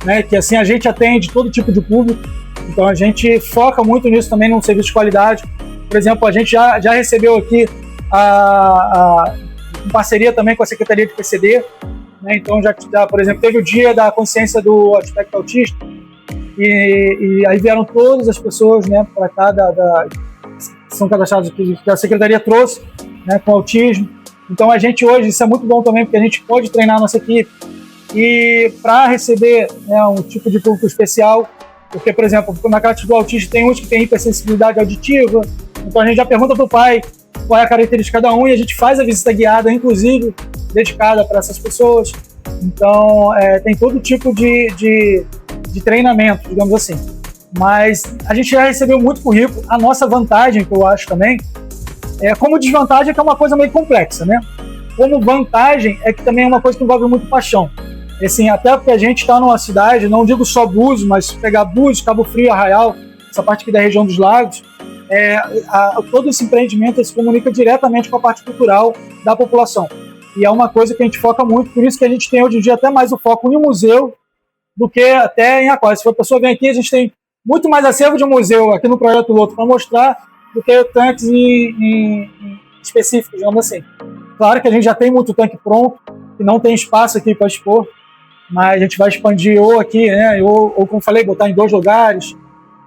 né, que assim a gente atende todo tipo de público. Então a gente foca muito nisso também, num serviço de qualidade. Por exemplo, a gente já recebeu aqui em parceria também com a Secretaria de PCD, né? Então já, por exemplo, teve o dia da consciência do aspecto autista e aí vieram todas as pessoas, né, para cá que são cadastradas que a Secretaria trouxe, né, com autismo. Então a gente hoje, isso é muito bom também, porque a gente pode treinar a nossa equipe e para receber, né, um tipo de público especial. Porque, por exemplo, na característica do autista tem uns que tem hipersensibilidade auditiva, então a gente já pergunta para o pai qual é a característica de cada um e a gente faz a visita guiada, inclusive, dedicada para essas pessoas. Então, tem todo tipo de treinamento, digamos assim. Mas a gente já recebeu muito currículo. A nossa vantagem, que eu acho também, como desvantagem é que é uma coisa meio complexa, né? Como vantagem é que também é uma coisa que envolve muito paixão. Assim, até porque a gente está numa cidade, não digo só Búzios, mas pegar Búzios, Cabo Frio, Arraial, essa parte aqui da região dos lagos, todo esse empreendimento se comunica diretamente com a parte cultural da população. E é uma coisa que a gente foca muito, por isso que a gente tem hoje em dia até mais o foco em museu do que até em aquário. Se a pessoa vem aqui, a gente tem muito mais acervo de museu aqui no Projeto Piloto para mostrar do que tanques específicos, digamos assim. Claro que a gente já tem muito tanque pronto, que não tem espaço aqui para expor, mas a gente vai expandir ou aqui, né, ou como falei, botar em 2 lugares,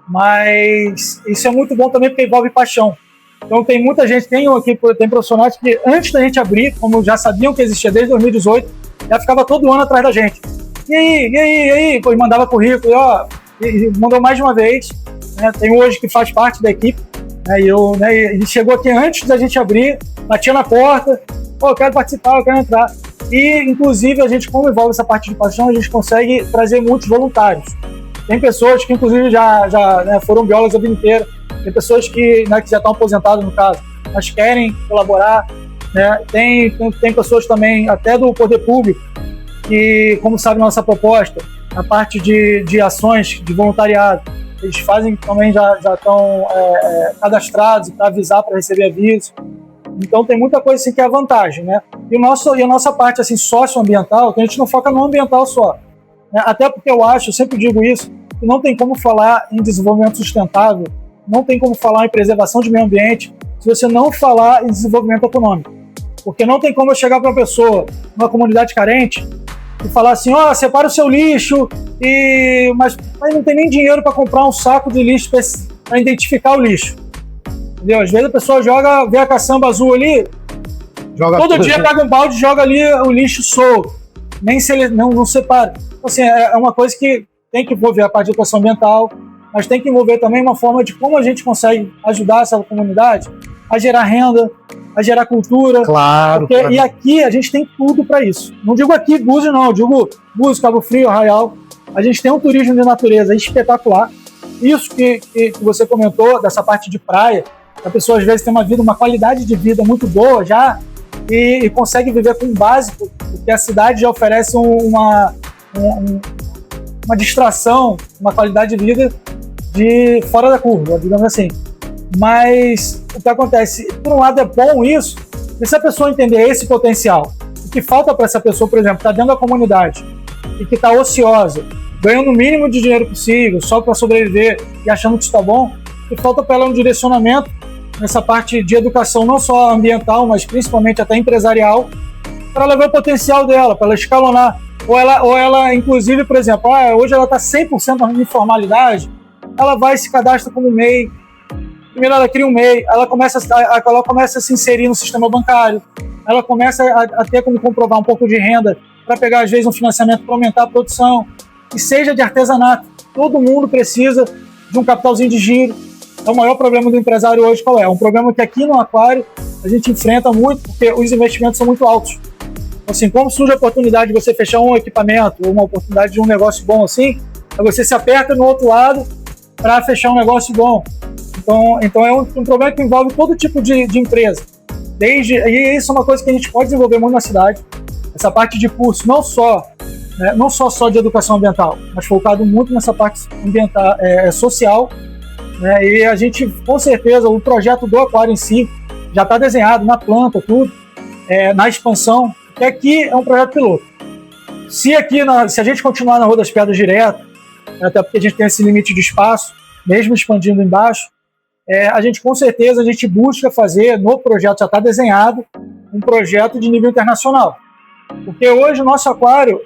mas isso é muito bom também porque envolve paixão. Então tem muita gente, tem profissionais que antes da gente abrir, como já sabiam que existia desde 2018, já ficava todo ano atrás da gente. e aí? Pô, mandava currículo, e mandou mais de uma vez, né? Tem hoje que faz parte da equipe, né? Ele chegou aqui antes da gente abrir, batia na porta, eu quero participar, eu quero entrar. E, inclusive, a gente, como envolve essa parte de paixão, a gente consegue trazer muitos voluntários. Tem pessoas que, inclusive, já né, foram biólogos a vida inteira. Tem pessoas que, né, que já estão aposentadas, no caso, mas querem colaborar. Né? Tem pessoas também, até do poder público, que, como sabe nossa proposta, a parte de ações de voluntariado, eles fazem também, já estão cadastrados para avisar, para receber aviso. Então tem muita coisa assim que é vantagem, né? E a nossa parte assim, socioambiental, que a gente não foca no ambiental só. Né? Até porque eu sempre digo isso, que não tem como falar em desenvolvimento sustentável, não tem como falar em preservação de meio ambiente, se você não falar em desenvolvimento econômico. Porque não tem como eu chegar para uma pessoa, numa comunidade carente, e falar assim, separa o seu lixo, mas não tem nem dinheiro para comprar um saco de lixo para identificar o lixo. Entendeu? Às vezes a pessoa vê a caçamba azul ali, todo dia pega um balde e joga ali o lixo solto. Nem se ele não separa. Então, assim, é uma coisa que tem que envolver a parte de educação ambiental, mas tem que envolver também uma forma de como a gente consegue ajudar essa comunidade a gerar renda, a gerar cultura. Claro. E aqui a gente tem tudo para isso. Não digo aqui Búzios, não. Eu digo Búzios, Cabo Frio, Arraial. A gente tem um turismo de natureza espetacular. Isso que você comentou, dessa parte de praia, a pessoa às vezes tem uma qualidade de vida muito boa já e consegue viver com o básico, porque a cidade já oferece uma distração, uma qualidade de vida de fora da curva, digamos assim. Mas o que acontece, por um lado é bom isso, e se a pessoa entender esse potencial, o que falta para essa pessoa, por exemplo, que está dentro da comunidade e que está ociosa, ganhando o mínimo de dinheiro possível só para sobreviver e achando que isso está bom, o que falta para ela é um direcionamento nessa parte de educação, não só ambiental, mas principalmente até empresarial, para ela ver o potencial dela, para ela escalonar. Ou ela, inclusive, por exemplo, hoje ela está 100% na informalidade, ela vai e se cadastra como MEI. Primeiro ela cria um MEI, ela começa a se inserir no sistema bancário, ela começa a ter como comprovar um pouco de renda para pegar, às vezes, um financiamento para aumentar a produção, que seja de artesanato. Todo mundo precisa de um capitalzinho de giro. É o maior problema do empresário hoje qual é? É um problema que aqui no aquário a gente enfrenta muito, porque os investimentos são muito altos. Assim, como surge a oportunidade de você fechar um equipamento, ou uma oportunidade de um negócio bom assim, aí você se aperta no outro lado para fechar um negócio bom. Então é um problema que envolve todo tipo de empresa. E isso é uma coisa que a gente pode desenvolver muito na cidade. Essa parte de curso, não só de educação ambiental, mas focado muito nessa parte ambiental, social. Né? E a gente, com certeza, o projeto do aquário em si já está desenhado na planta, tudo, na expansão, que aqui é um projeto piloto. Se a gente continuar na Rua das Pedras direto, até porque a gente tem esse limite de espaço, mesmo expandindo embaixo, a gente com certeza busca fazer, no projeto já está desenhado, um projeto de nível internacional. Porque hoje o nosso aquário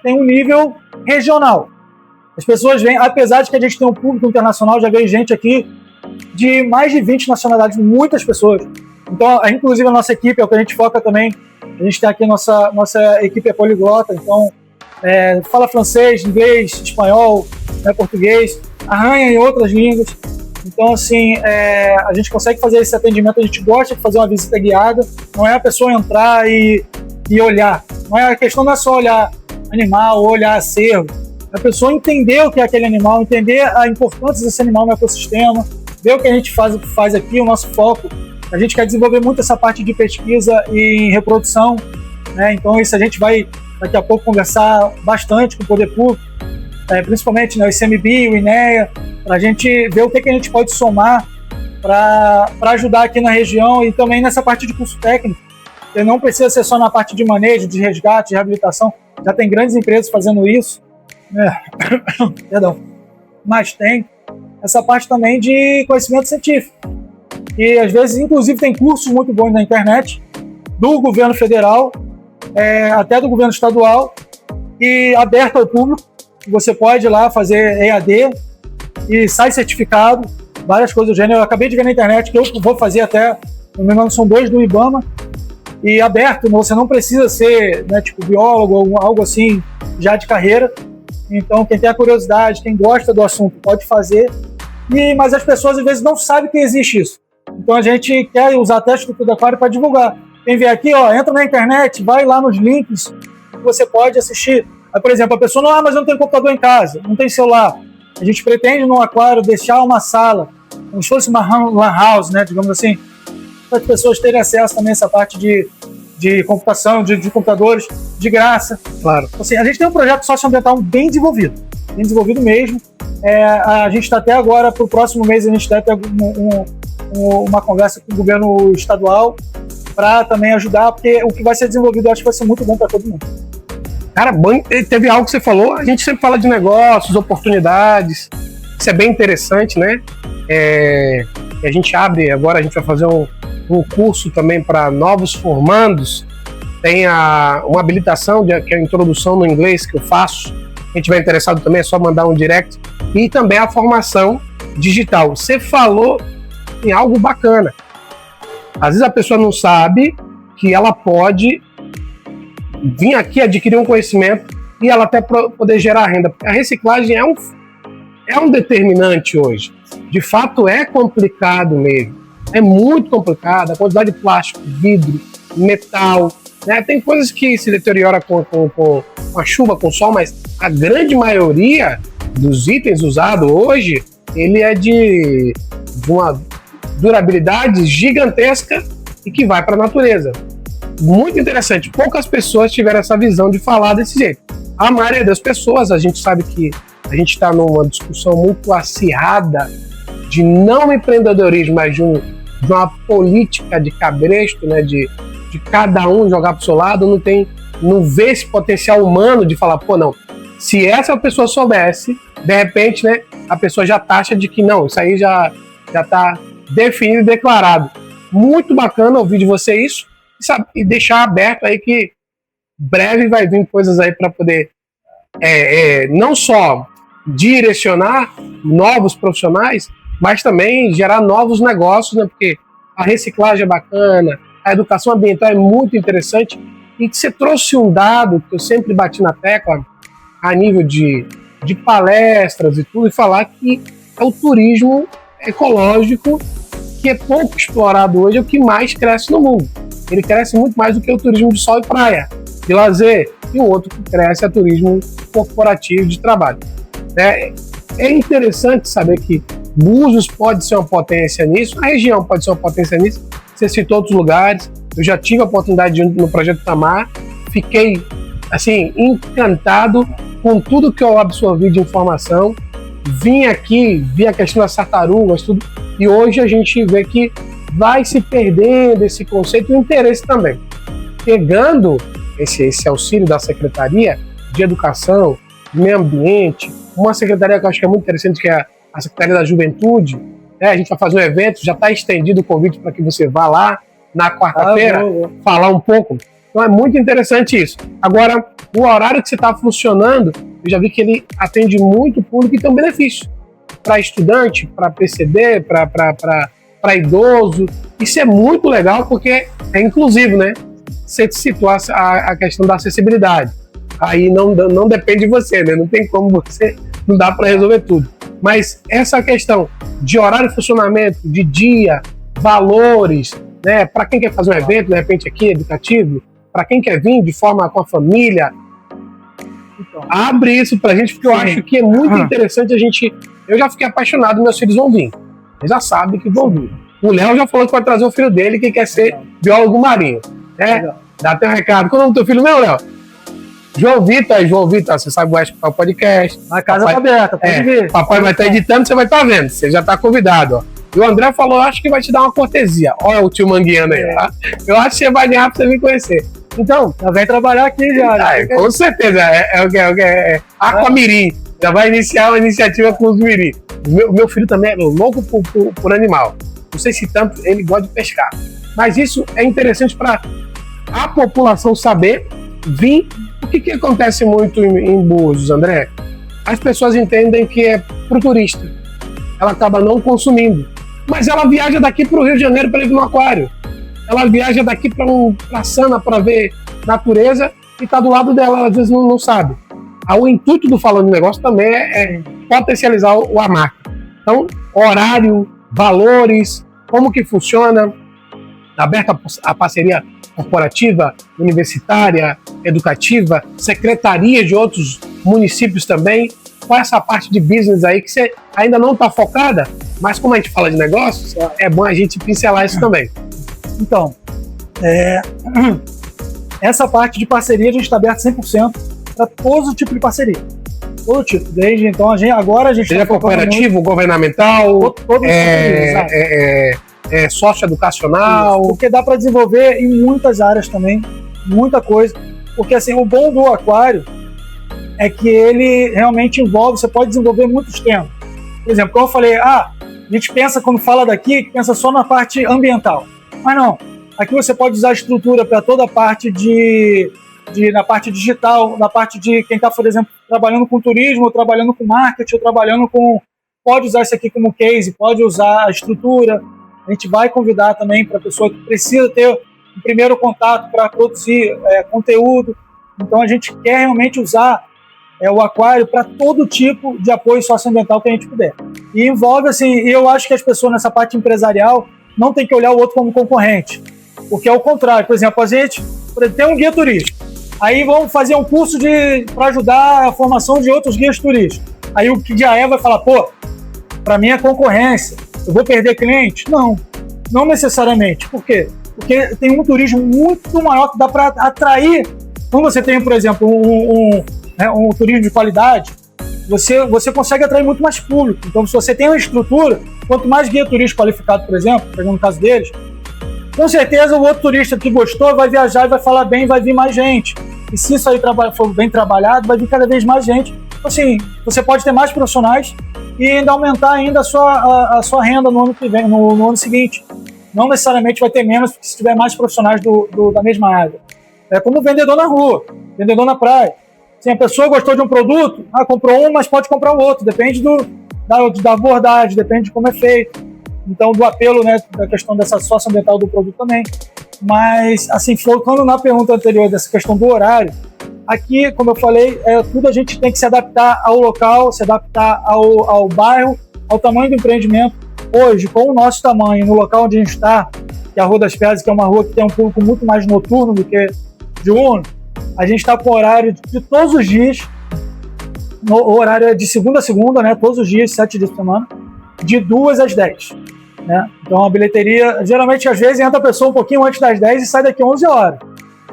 tem um nível regional. As pessoas vêm, apesar de que a gente tem um público internacional, já veio gente aqui de mais de 20 nacionalidades, muitas pessoas. Então, inclusive a nossa equipe, é o que a gente foca também, a gente tem aqui nossa equipe poliglota, então fala francês, inglês, espanhol, português, arranha em outras línguas. Então, assim, a gente consegue fazer esse atendimento, a gente gosta de fazer uma visita guiada, não é a pessoa entrar e olhar. A questão não é só olhar animal ou olhar acervo, a pessoa entender o que é aquele animal, entender a importância desse animal no ecossistema, ver o que a gente faz aqui, o nosso foco. A gente quer desenvolver muito essa parte de pesquisa e reprodução, né? Então isso a gente vai daqui a pouco conversar bastante com o poder público, principalmente, né, o ICMBio, o INEA, para a gente ver o que a gente pode somar para ajudar aqui na região e também nessa parte de curso técnico. Ele não precisa ser só na parte de manejo, de resgate, de reabilitação, já tem grandes empresas fazendo isso, Perdão. Mas tem essa parte também de conhecimento científico. E às vezes, inclusive, tem cursos muito bons na internet, do governo federal, até do governo estadual, e aberto ao público. Você pode ir lá fazer EAD e sai certificado, várias coisas do gênero. Eu acabei de ver na internet que eu vou fazer até, no meu nome são 2 do IBAMA, e aberto, você não precisa ser, né, tipo biólogo ou algo assim já de carreira. Então quem tem a curiosidade, quem gosta do assunto pode fazer, mas as pessoas às vezes não sabem que existe isso. Então a gente quer usar até a estrutura do aquário para divulgar. Quem vier aqui, ó, entra na internet, vai lá nos links que você pode assistir. Aí, por exemplo, a pessoa não, mas eu não tenho computador em casa, não tem celular. A gente pretende no aquário deixar uma sala, como se fosse uma lan house, né, digamos assim, para as pessoas terem acesso também a essa parte de computação, de computadores, de graça. Claro. Assim, a gente tem um projeto socioambiental bem desenvolvido mesmo. A gente está até agora, para o próximo mês, a gente deve ter uma conversa com o governo estadual para também ajudar, porque o que vai ser desenvolvido eu acho que vai ser muito bom para todo mundo. Cara, bom, teve algo que você falou, a gente sempre fala de negócios, oportunidades, isso é bem interessante, né? A gente abre, agora a gente vai fazer um curso também para novos formandos, tem uma habilitação, que é a introdução no inglês que eu faço, quem tiver interessado também é só mandar um direct, e também a formação digital. Você falou em algo bacana, às vezes a pessoa não sabe que ela pode vir aqui adquirir um conhecimento e ela até poder gerar renda, porque a reciclagem é um determinante hoje. De fato é complicado mesmo, é muito complicado, a quantidade de plástico, vidro, metal, né? Tem coisas que se deteriora com a chuva, com o sol, mas a grande maioria dos itens usados hoje, ele é de uma durabilidade gigantesca e que vai para a natureza. Muito interessante, poucas pessoas tiveram essa visão de falar desse jeito. A maioria das pessoas, a gente sabe que a gente está numa discussão muito acirrada de não empreendedorismo, mas de uma política de cabresto, né, de cada um jogar para o seu lado, não vê esse potencial humano de falar, pô, não, se essa pessoa soubesse, de repente, né, a pessoa já taxa de que não, isso aí já está definido e declarado. Muito bacana ouvir de você isso, e deixar aberto aí que breve vai vir coisas aí para poder não só direcionar novos profissionais, mas também gerar novos negócios, né? Porque a reciclagem é bacana, a educação ambiental é muito interessante, e que você trouxe um dado que eu sempre bati na tecla a nível de palestras e tudo, e falar que é o turismo ecológico, que é pouco explorado hoje, é o que mais cresce no mundo. Ele cresce muito mais do que o turismo de sol e praia, de lazer, e o outro que cresce é o turismo corporativo de trabalho. É interessante saber que Búzios pode ser uma potência nisso, a região pode ser uma potência nisso. Você citou outros lugares, eu já tive a oportunidade de ir no Projeto Tamar, fiquei assim, encantado com tudo que eu absorvi de informação, vim aqui, vi a questão das tartarugas, tudo, e hoje a gente vê que vai se perdendo esse conceito e o interesse também. Pegando esse auxílio da Secretaria de Educação, Meio Ambiente, uma secretaria que eu acho que é muito interessante, que é a Secretaria da Juventude, né? A gente vai fazer um evento, já está estendido o convite para que você vá lá na quarta-feira falar um pouco. Então é muito interessante isso. Agora, o horário que você está funcionando, eu já vi que ele atende muito público e tem um benefício para estudante, para PCD, para idoso. Isso é muito legal porque é inclusivo, né? Você citou a questão da acessibilidade. Aí não depende de você, né? Não tem como você, não dá para resolver tudo. Mas essa questão de horário de funcionamento, de dia, valores, né? Para quem quer fazer um evento, de repente aqui, educativo, para quem quer vir de forma com a família, então, abre isso pra gente, porque eu acho que é muito interessante a gente... Eu já fiquei apaixonado, meus filhos vão vir. Eles já sabem que vão vir. O Léo já falou que vai trazer o filho dele, que quer ser biólogo marinho. Né? Dá até um recado. Qual é o nome do teu filho meu, Léo? João Vitor, você sabe, vai escutar o podcast. A casa tá aberta, pode vir. Papai vai estar editando, você vai estar vendo. Você já está convidado, ó. E o André falou, acho que vai te dar uma cortesia. Olha o tio Manguiano aí, tá? Eu acho que você vai ganhar pra você vir conhecer. Então, já vem trabalhar aqui já. Com certeza, é Aquamirim. Já vai iniciar uma iniciativa com os mirim. Meu filho também é louco por animal. Não sei se tanto ele gosta de pescar. Mas isso é interessante para a população saber vir. O que acontece muito em Búzios, André? As pessoas entendem que é pro turista. Ela acaba não consumindo. Mas ela viaja daqui pro Rio de Janeiro para ir no aquário. ela viaja daqui para Sana para ver natureza e está do lado dela, ela às vezes não sabe. O intuito do Falando de Negócio também é potencializar a marca. Então, horário, valores, como que funciona, aberta a parceria corporativa, universitária, educativa, secretaria de outros municípios também. Qual é essa parte de business aí que você ainda não está focada, mas como a gente fala de negócios, é bom a gente pincelar isso também. Então, essa parte de parceria a gente está aberto 100% para todo tipo de parceria. Todo tipo. Desde então, agora a gente seja cooperativo, governamental, todo socioeducacional. Porque dá para desenvolver em muitas áreas também, muita coisa. Porque assim, o bom do aquário é que ele realmente envolve, você pode desenvolver muitos temas. Por exemplo, como eu falei, a gente pensa, quando fala daqui, pensa só na parte ambiental. Mas não, aqui você pode usar a estrutura para toda a parte na parte digital, na parte de quem está, por exemplo, trabalhando com turismo, ou trabalhando com marketing, ou trabalhando com... Pode usar isso aqui como case, pode usar a estrutura. A gente vai convidar também para a pessoa que precisa ter um primeiro contato para produzir conteúdo. Então a gente quer realmente usar o aquário para todo tipo de apoio socioambiental que a gente puder. E envolve, assim, eu acho que as pessoas nessa parte empresarial não tem que olhar o outro como concorrente, porque é o contrário. Por exemplo, a gente tem um guia turístico, aí vamos fazer um curso para ajudar a formação de outros guias turísticos. Aí o que já vai falar, pô, para mim é concorrência, eu vou perder cliente? Não necessariamente. Por quê? Porque tem um turismo muito maior que dá para atrair. Quando você tem, por exemplo, um turismo de qualidade, você consegue atrair muito mais público. Então, se você tem uma estrutura, quanto mais guia turístico qualificado, por exemplo, pegando o caso deles, com certeza o outro turista que gostou vai viajar e vai falar bem, vai vir mais gente. E se isso aí for bem trabalhado, vai vir cada vez mais gente. Assim, você pode ter mais profissionais e ainda aumentar ainda a sua renda no ano que vem, no ano seguinte. Não necessariamente vai ter menos se tiver mais profissionais da mesma área. É como vendedor na rua, vendedor na praia. Se a pessoa gostou de um produto, comprou um, mas pode comprar o outro. Depende da abordagem, depende de como é feito. Então, do apelo, né, da questão dessa socioambiental do produto também. Mas, assim, focando na pergunta anterior dessa questão do horário, aqui, como eu falei, tudo a gente tem que se adaptar ao local, se adaptar ao bairro, ao tamanho do empreendimento. Hoje, com o nosso tamanho, no local onde a gente está, que é a Rua das Pedras, que é uma rua que tem um público muito mais noturno do que diurno, a gente está com o horário de todos os dias, o horário é de segunda a segunda, né, todos os dias, 7 dias por semana, de 2 às 10. Né? Então a bilheteria, geralmente às vezes entra a pessoa um pouquinho antes das 10 e sai daqui 11 horas.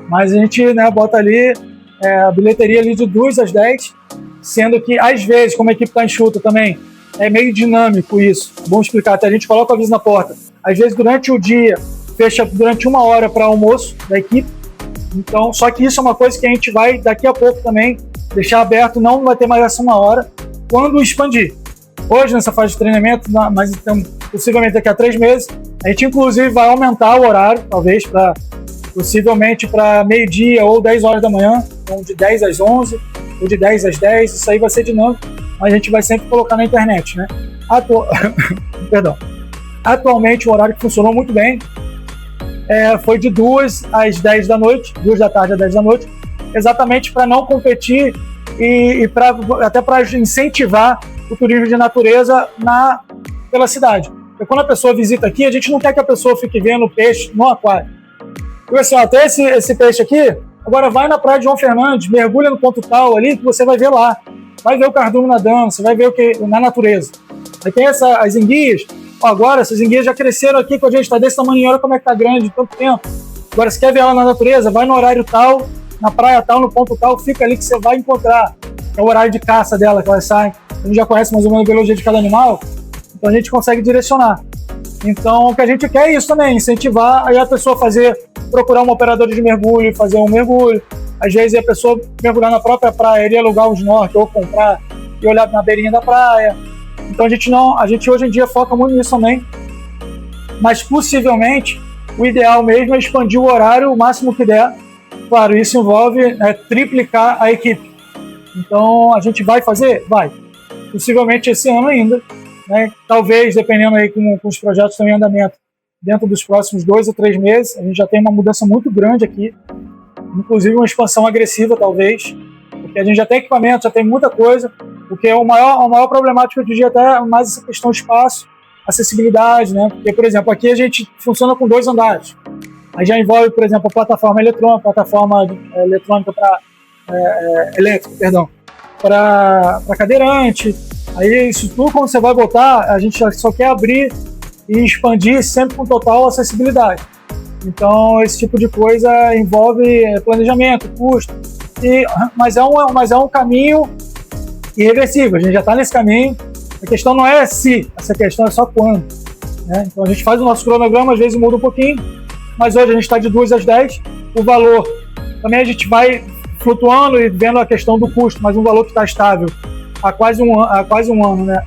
Mas a gente, né, bota ali a bilheteria ali de 2 às 10, sendo que às vezes, como a equipe está enxuta também, é meio dinâmico isso. Vamos explicar, até a gente coloca o aviso na porta. Às vezes durante o dia, fecha durante 1 hora para almoço da equipe. Então, só que isso é uma coisa que a gente vai daqui a pouco também deixar aberto, não vai ter mais essa 1 hora, quando expandir. Hoje, nessa fase de treinamento, mas então, possivelmente daqui a 3 meses, a gente inclusive vai aumentar o horário, talvez, possivelmente para meio-dia ou 10 horas da manhã, então de 10 às 11, ou de 10 às 10, isso aí vai ser dinâmico, mas a gente vai sempre colocar na internet, né? Perdão. Atualmente, o horário que funcionou muito bem foi de 2 às 10 da noite, 2 da tarde às 10 da noite, exatamente para não competir e até para incentivar o turismo de natureza pela cidade. Porque quando a pessoa visita aqui, a gente não quer que a pessoa fique vendo peixe no aquário. Então, assim, até esse peixe aqui, agora vai na praia de João Fernandes, mergulha no ponto tal ali, que você vai ver lá. Vai ver o cardume nadando, você vai ver o que na natureza. Aí tem as enguias. Agora, essas enguias já cresceram aqui com a gente, está desse tamanho, olha como é que tá grande, tanto tempo. Agora, se quer ver ela na natureza, vai no horário tal, na praia tal, no ponto tal, fica ali que você vai encontrar. É o horário de caça dela, que elas saem. A gente já conhece mais ou menos a biologia de cada animal, então a gente consegue direcionar. Então, o que a gente quer é isso também, incentivar aí a pessoa procurar uma operadora de mergulho, fazer um mergulho. Às vezes a pessoa mergulhar na própria praia, ele alugar um snorkel ou comprar e olhar na beirinha da praia. Então a gente hoje em dia foca muito nisso também, mas possivelmente o ideal mesmo é expandir o horário o máximo que der. Claro, isso envolve triplicar a equipe. Então a gente vai fazer? Vai. Possivelmente esse ano ainda, né? Talvez, dependendo aí com os projetos que estão em andamento, dentro dos próximos 2 ou 3 meses. A gente já tem uma mudança muito grande aqui, inclusive uma expansão agressiva, talvez, porque a gente já tem equipamento, já tem muita coisa, porque a maior problemática hoje em dia é mais essa questão de espaço, acessibilidade, né? Porque, por exemplo, aqui a gente funciona com 2 andares. Aí já envolve, por exemplo, a plataforma eletrônica para cadeirante. Aí isso tudo, quando você vai botar, a gente só quer abrir e expandir sempre com total acessibilidade. Então, esse tipo de coisa envolve planejamento, custo, mas é um caminho irreversível. A gente já está nesse caminho. A questão não é se, essa questão é só quando. Né? Então, a gente faz o nosso cronograma, às vezes muda um pouquinho, mas hoje a gente está de 2 às 10. O valor, também a gente vai flutuando e vendo a questão do custo, mas um valor que está estável há quase um ano, né?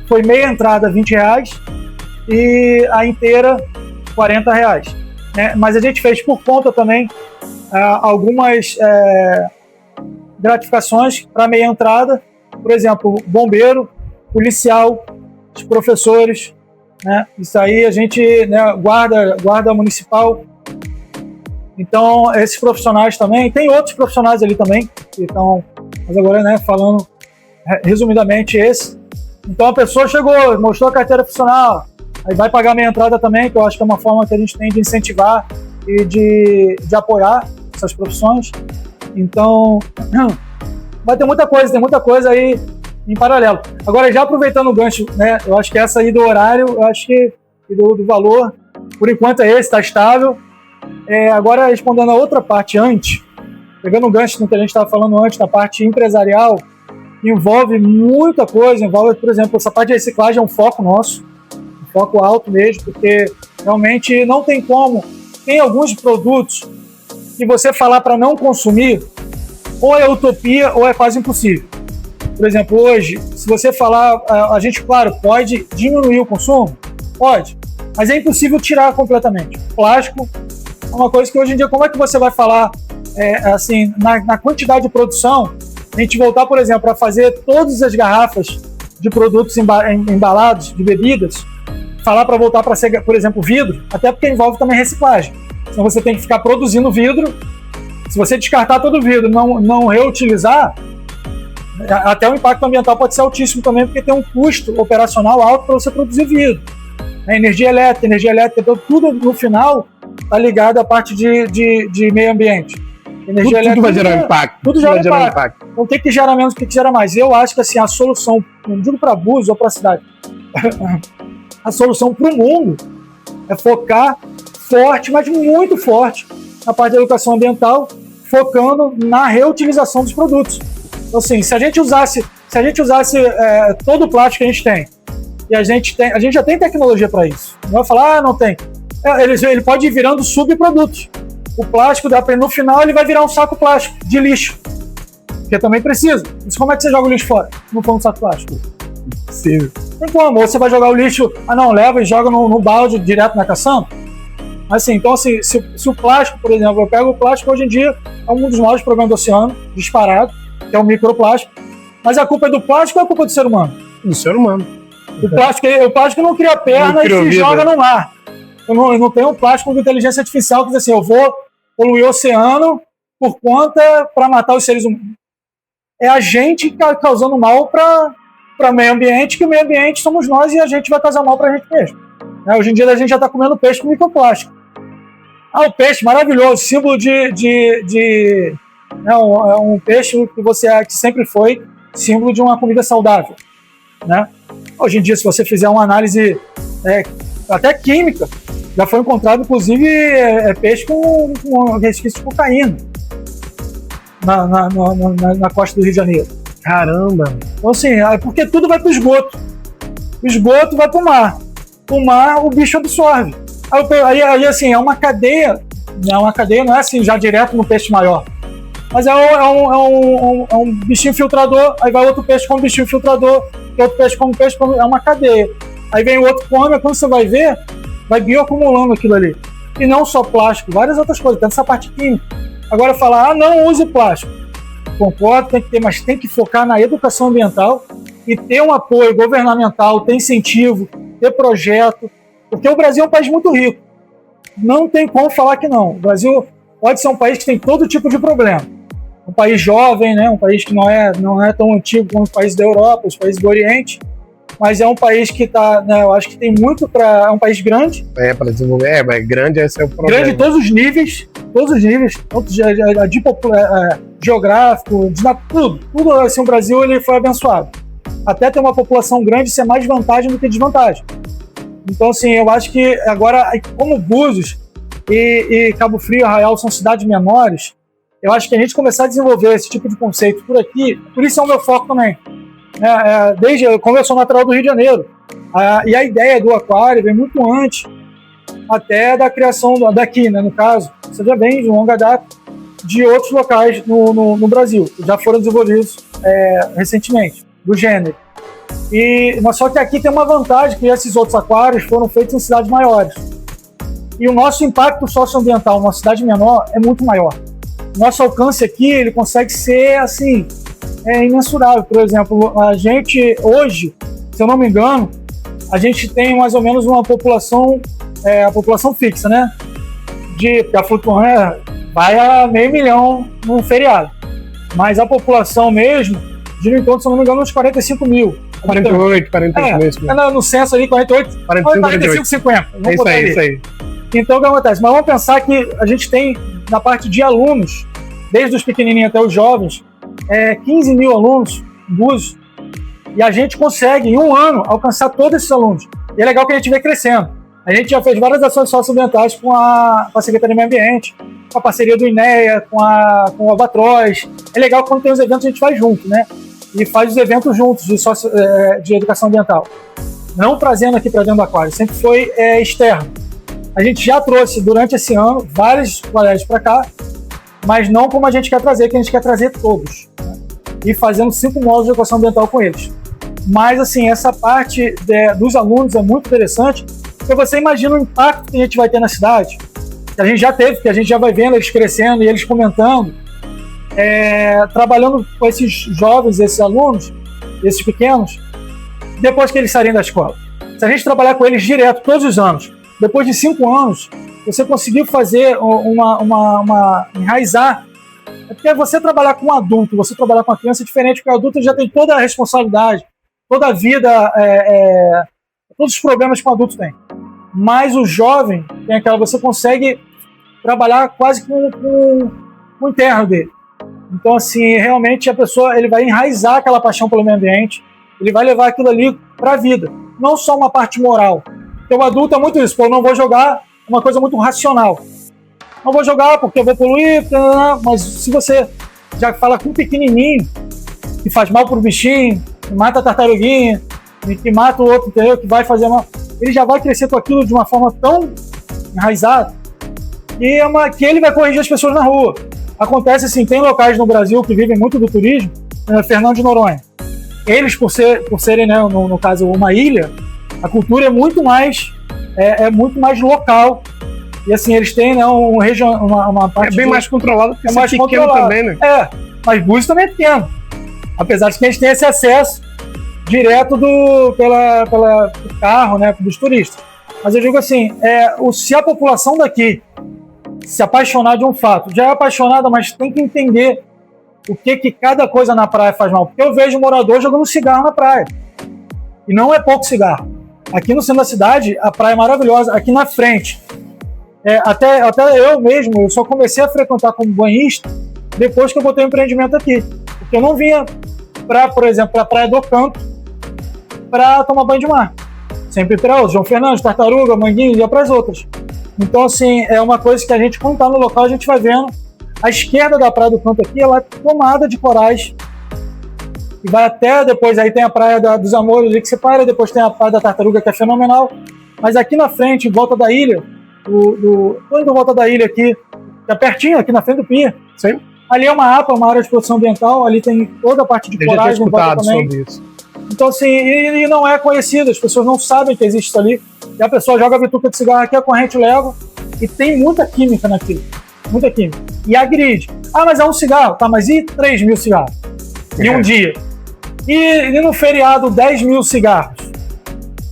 Foi meia entrada R$20 e a inteira R$40, né? Mas a gente fez por conta também algumas gratificações para meia entrada, por exemplo, bombeiro, policial, os professores, né? Isso aí a gente, né, guarda municipal. Então, esses profissionais também, tem outros profissionais ali também, que estão, mas agora, né, falando resumidamente esse. Então, a pessoa chegou, mostrou a carteira profissional, aí vai pagar a minha entrada também, que eu acho que é uma forma que a gente tem de incentivar e de apoiar essas profissões. Então, vai ter muita coisa aí em paralelo. Agora, já aproveitando o gancho, né, eu acho que essa aí do horário, eu acho que do valor, por enquanto é esse, está estável. Agora, respondendo a outra parte antes, pegando o gancho no que a gente estava falando antes, da parte empresarial, envolve muita coisa, envolve, por exemplo, essa parte de reciclagem é um foco nosso, um foco alto mesmo, porque realmente não tem como, tem alguns produtos que você falar para não consumir, ou é utopia ou é quase impossível. Por exemplo, hoje, se você falar, a gente, claro, pode diminuir o consumo? Pode, mas é impossível tirar completamente. O plástico é uma coisa que hoje em dia, como é que você vai falar, assim, na quantidade de produção, a gente voltar, por exemplo, a fazer todas as garrafas de produtos embalados, de bebidas, falar para voltar para ser, por exemplo, vidro, até porque envolve também reciclagem. Então você tem que ficar produzindo vidro. Se você descartar todo o vidro, não reutilizar, até o impacto ambiental pode ser altíssimo também, porque tem um custo operacional alto para você produzir vidro. Energia elétrica, então tudo no final está ligado à parte de meio ambiente. Energia elétrica, tudo vai gerar impacto. Tudo gera impacto. Então tem que gerar menos, tem que gerar mais. Eu acho que assim, a solução, não digo para Búzios ou para a cidade, a solução para o mundo é focar forte, mas muito forte, na parte da educação ambiental, focando na reutilização dos produtos. Então, assim, se a gente usasse todo o plástico que a gente tem, e a gente já tem tecnologia para isso. Não vai falar, não tem. Ele pode ir virando subprodutos. O plástico, no final, ele vai virar um saco plástico de lixo, porque também precisa. Mas como é que você joga o lixo fora? Não for um saco plástico. Sim. Tem como? Ou você vai jogar o lixo, leva e joga no balde direto na caçamba. Assim, então, assim, se o plástico, por exemplo, eu pego o plástico, hoje em dia é um dos maiores problemas do oceano, disparado, que é o microplástico. Mas a culpa é do plástico ou a culpa do ser humano? Do ser humano. O plástico não cria perna e se joga no mar. Eu não tenho um plástico com inteligência artificial que diz assim, eu vou poluir o oceano por conta para matar os seres humanos. É a gente causando mal para o meio ambiente, que o meio ambiente somos nós e a gente vai causar mal para a gente mesmo. Hoje em dia a gente já está comendo peixe com microplástico. O peixe, maravilhoso, símbolo é um peixe que sempre foi símbolo de uma comida saudável. Né? Hoje em dia, se você fizer uma análise até química, já foi encontrado, inclusive, peixe com resquício de cocaína na costa do Rio de Janeiro. Caramba! Então, assim, porque tudo vai para o esgoto. O esgoto vai para o mar. O mar, o bicho absorve. Aí assim, é uma cadeia, não é assim, já direto no peixe maior. Mas é um bichinho filtrador, aí vai outro peixe com um bichinho filtrador, outro peixe com um peixe, é uma cadeia. Aí vem o outro come, quando você vai ver, vai bioacumulando aquilo ali. E não só plástico, várias outras coisas, tanto essa parte química. Agora falar, não use plástico. Concordo, tem que ter, mas tem que focar na educação ambiental e ter um apoio governamental, ter incentivo, ter projeto, Porque o Brasil é um país muito rico. Não tem como falar que não. O Brasil pode ser um país que tem todo tipo de problema. Um país jovem, né? Um país que não é tão antigo como os países da Europa, os países do Oriente, mas é um país que está, né, eu acho que tem muito para... É um país grande. Para desenvolver, mas grande, esse é o problema. Grande em todos os níveis, tanto geográfico, tudo assim, o Brasil ele foi abençoado. Até ter uma população grande, isso é mais vantagem do que desvantagem. Então, assim, eu acho que agora, como Búzios e Cabo Frio e Arraial são cidades menores, eu acho que a gente começar a desenvolver esse tipo de conceito por aqui, por isso é o meu foco também. Como eu sou natural do Rio de Janeiro, e a ideia do aquário vem muito antes até da criação daqui, né, no caso, você já vem de longa data de outros locais no Brasil, que já foram desenvolvidos recentemente, do gênero. Mas só que aqui tem uma vantagem, que esses outros aquários foram feitos em cidades maiores. E o nosso impacto socioambiental numa cidade menor é muito maior. Nosso alcance aqui, ele consegue ser, assim, imensurável. Por exemplo, a gente, hoje, se eu não me engano, a gente tem mais ou menos uma população, a população fixa, né? Porque a flutuante vai a 500 mil no feriado. Mas a população mesmo, gira em torno, se eu não me engano, uns 45 mil. 48 mesmo. No censo ali, 48, 45, 50. É isso aí. Então, o que acontece? Mas vamos pensar que a gente tem, na parte de alunos, desde os pequenininhos até os jovens, 15 mil alunos em Búzios, e a gente consegue, em um ano, alcançar todos esses alunos. E é legal que a gente vê crescendo. A gente já fez várias ações socioambientais com a Secretaria do Meio Ambiente, com a parceria do INEA, com o Albatroz. É legal que quando tem os eventos a gente faz junto, né? E faz os eventos juntos de educação ambiental. Não trazendo aqui para dentro do aquário, sempre foi externo. A gente já trouxe durante esse ano vários colégios para cá, mas não como a gente quer trazer, que a gente quer trazer todos, né? E fazendo 5 módulos de educação ambiental com eles. Mas, assim, essa parte dos alunos é muito interessante, porque você imagina o impacto que a gente vai ter na cidade, que a gente já teve, que a gente já vai vendo eles crescendo e eles comentando, trabalhando com esses jovens, esses alunos, esses pequenos, depois que eles saírem da escola. Se a gente trabalhar com eles direto, todos os anos, depois de 5 anos, você conseguiu fazer enraizar. Porque você trabalhar com um adulto, você trabalhar com uma criança é diferente, porque o adulto já tem toda a responsabilidade, toda a vida, todos os problemas que o adulto tem. Mas o jovem, você consegue trabalhar quase com o interno dele. Então, assim, realmente a pessoa, ele vai enraizar aquela paixão pelo meio ambiente, ele vai levar aquilo ali para a vida, não só uma parte moral. Porque o adulto é muito isso, eu não vou jogar, é uma coisa muito racional. Não vou jogar porque eu vou poluir, mas se você já fala com um pequenininho, que faz mal pro bichinho, que mata a tartaruguinha, que mata o outro, entendeu? Que vai fazer mal, ele já vai crescer com aquilo de uma forma tão enraizada que ele vai corrigir as pessoas na rua. Acontece assim, tem locais no Brasil que vivem muito do turismo, Fernando de Noronha. Eles, por serem, né, no caso, uma ilha, a cultura é muito mais local. E assim, eles têm, né, uma parte... bem mais controlada, porque é mais pequeno também, né? Mas Búzios também é pequeno. Apesar de que a gente tem esse acesso direto pelo carro, né, dos turistas. Mas eu digo assim, se a população daqui se apaixonar de um fato, já é apaixonada, mas tem que entender o que cada coisa na praia faz mal. Porque eu vejo um morador jogando cigarro na praia. E não é pouco cigarro. Aqui no centro da cidade, a praia é maravilhosa. Aqui na frente, até eu mesmo, eu só comecei a frequentar como banhista depois que eu botei um empreendimento aqui. Porque eu não vinha, por exemplo, para a Praia do Canto para tomar banho de mar. Sempre para o João Fernandes, Tartaruga, Manguinhos e para as outras. Então, assim, é uma coisa que a gente, quando está no local, a gente vai vendo. A esquerda da Praia do Canto aqui, ela é tomada de corais. E vai até depois, aí tem a Praia dos Amores ali que separa, depois tem a Praia da Tartaruga, que é fenomenal. Mas aqui na frente, em volta da ilha, tô indo em volta da ilha aqui, que é pertinho, aqui na frente do Pier. Sim. Ali é uma APA, uma área de proteção ambiental, ali tem toda a parte de corais. Eu já tinha escutado sobre isso. Então, assim, e não é conhecido, as pessoas não sabem que existe isso ali. E a pessoa joga a bituca de cigarro aqui, a corrente leva, e tem muita química naquilo. Muita química. E agride. Ah, mas é um cigarro. Tá, mas e 3 mil cigarros? Em um dia? E no feriado, 10 mil cigarros?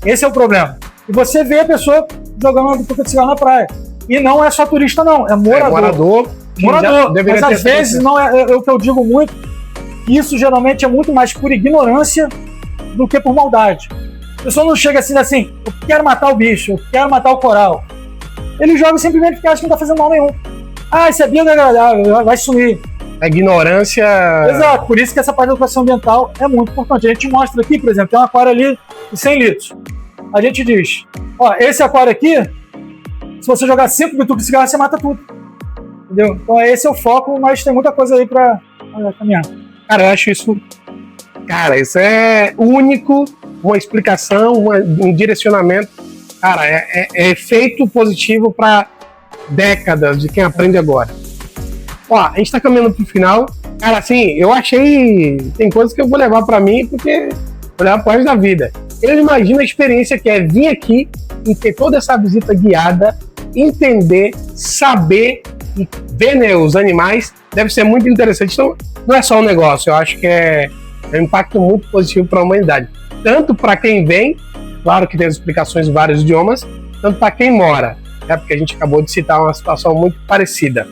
Esse é o problema. e você vê a pessoa jogando uma bituca de cigarro na praia. E não é só turista, não, é morador. Morador. Mas às vezes não é o que eu digo muito, que isso geralmente é muito mais por ignorância do que por maldade. A pessoa não chega assim, eu quero matar o bicho, eu quero matar o coral. Ele joga simplesmente porque acha que não está fazendo mal nenhum. Isso é biodegradável, vai sumir. A ignorância... Exato, por isso que essa parte da educação ambiental é muito importante. A gente mostra aqui, por exemplo, tem um aquário ali de 100 litros. A gente diz, esse aquário aqui, se você jogar 5 bitucas de cigarro, você mata tudo. Entendeu? Então esse é o foco, mas tem muita coisa aí para caminhar. Cara, eu acho isso... Cara, isso é único, uma explicação, um direcionamento. Cara, é efeito positivo para décadas de quem aprende agora. A gente tá caminhando pro final. Cara, assim, eu achei... Tem coisas que eu vou levar para mim, porque vou levar pro resto da vida. Eu imagino a experiência que é vir aqui e ter toda essa visita guiada, entender, saber e ver, né, os animais. Deve ser muito interessante. Então, não é só um negócio, eu acho que é um impacto muito positivo para a humanidade. Tanto para quem vem, claro que tem as explicações em vários idiomas, tanto para quem mora, né, porque a gente acabou de citar uma situação muito parecida.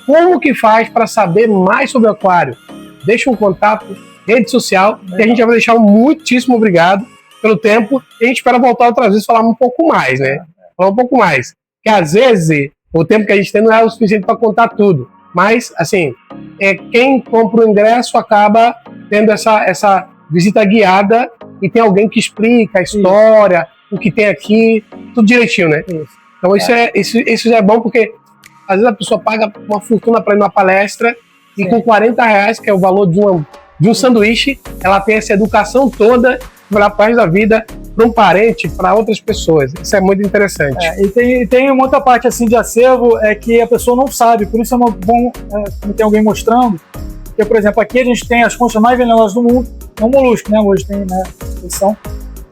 Como que faz para saber mais sobre o aquário? Deixa um contato, rede social, e a gente vai deixar muitíssimo obrigado pelo tempo, e a gente espera voltar outras vezes falar um pouco mais, né? Falar um pouco mais. Porque às vezes o tempo que a gente tem não é o suficiente para contar tudo. Mas, assim, quem compra o ingresso acaba tendo essa visita guiada e tem alguém que explica a história, o que tem aqui, tudo direitinho, né? Então isso é bom porque às vezes a pessoa paga uma fortuna para ir numa palestra e com R$40, que é o valor de um sanduíche, ela tem essa educação toda para a da vida, para um parente, para outras pessoas. Isso é muito interessante. E tem uma outra parte assim de acervo que a pessoa não sabe, por isso é bom quando tem alguém mostrando. Porque, por exemplo, aqui a gente tem as conchas mais venenosas do mundo, é um molusco, né? Hoje tem, né, exposição.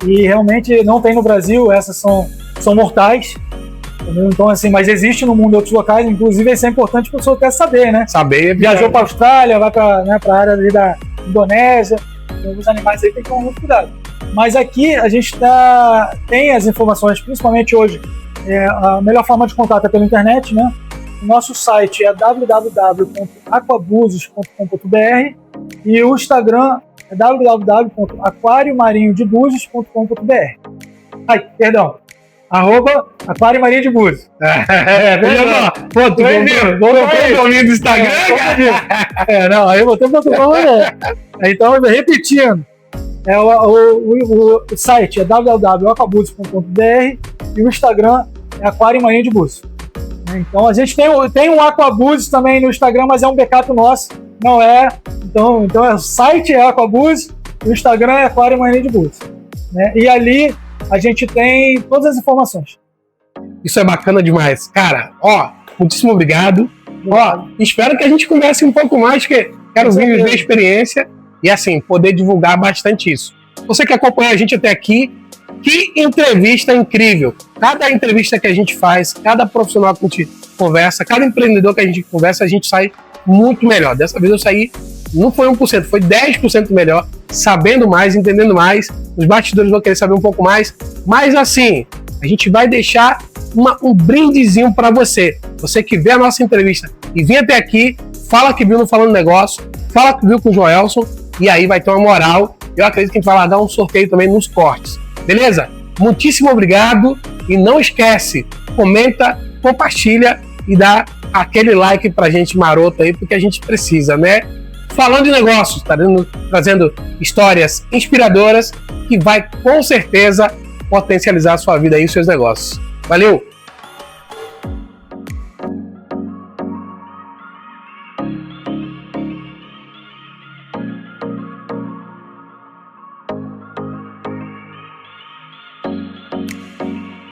E realmente não tem no Brasil, essas são mortais. Entendeu? Então, assim, mas existe no mundo em outros locais, inclusive isso é importante para a pessoa até saber, né? Viajou para a Austrália, vai para a área ali da Indonésia, tem alguns animais aí que tem que tomar muito cuidado. Mas aqui a gente tem as informações, principalmente hoje, a melhor forma de contato é pela internet, né? O nosso site é www.aquabuses.com.br e o Instagram é www.aquariomarinhodebúzios.com.br. @Aquário Marinho de Búzios. Pô, tu comprou o do Instagram? Aí eu botei pra tu falar. Então, repetindo, o site é www.aquabuses.com.br e o Instagram é Aquário Marinho de Búzios. Então, a gente tem um Aquabuses também no Instagram, mas é um backup nosso, não é? Então o site é Aquabuses e o Instagram é Aquário Marinho de Búzios. Né? E ali a gente tem todas as informações. Isso é bacana demais. Cara, muitíssimo obrigado. Espero que a gente converse um pouco mais, porque quero ver a experiência e, assim, poder divulgar bastante isso. Você que acompanha a gente até aqui, que entrevista incrível. Cada entrevista que a gente faz, cada profissional que a gente conversa, cada empreendedor que a gente conversa, a gente sai muito melhor. Dessa vez eu saí, não foi 1%, foi 10% melhor, sabendo mais, entendendo mais. Os bastidores vão querer saber um pouco mais. Mas assim, a gente vai deixar um brindezinho para você. Você que vê a nossa entrevista e vem até aqui, fala que viu no Falando Negócio, fala que viu com o Joelson, e aí vai ter uma moral. Eu acredito que a gente vai lá dar um sorteio também nos cortes. Beleza? Muitíssimo obrigado. E não esquece, comenta, compartilha e dá aquele like pra gente maroto aí, porque a gente precisa, né? Falando de negócios, trazendo histórias inspiradoras que vai com certeza potencializar a sua vida e os seus negócios. Valeu!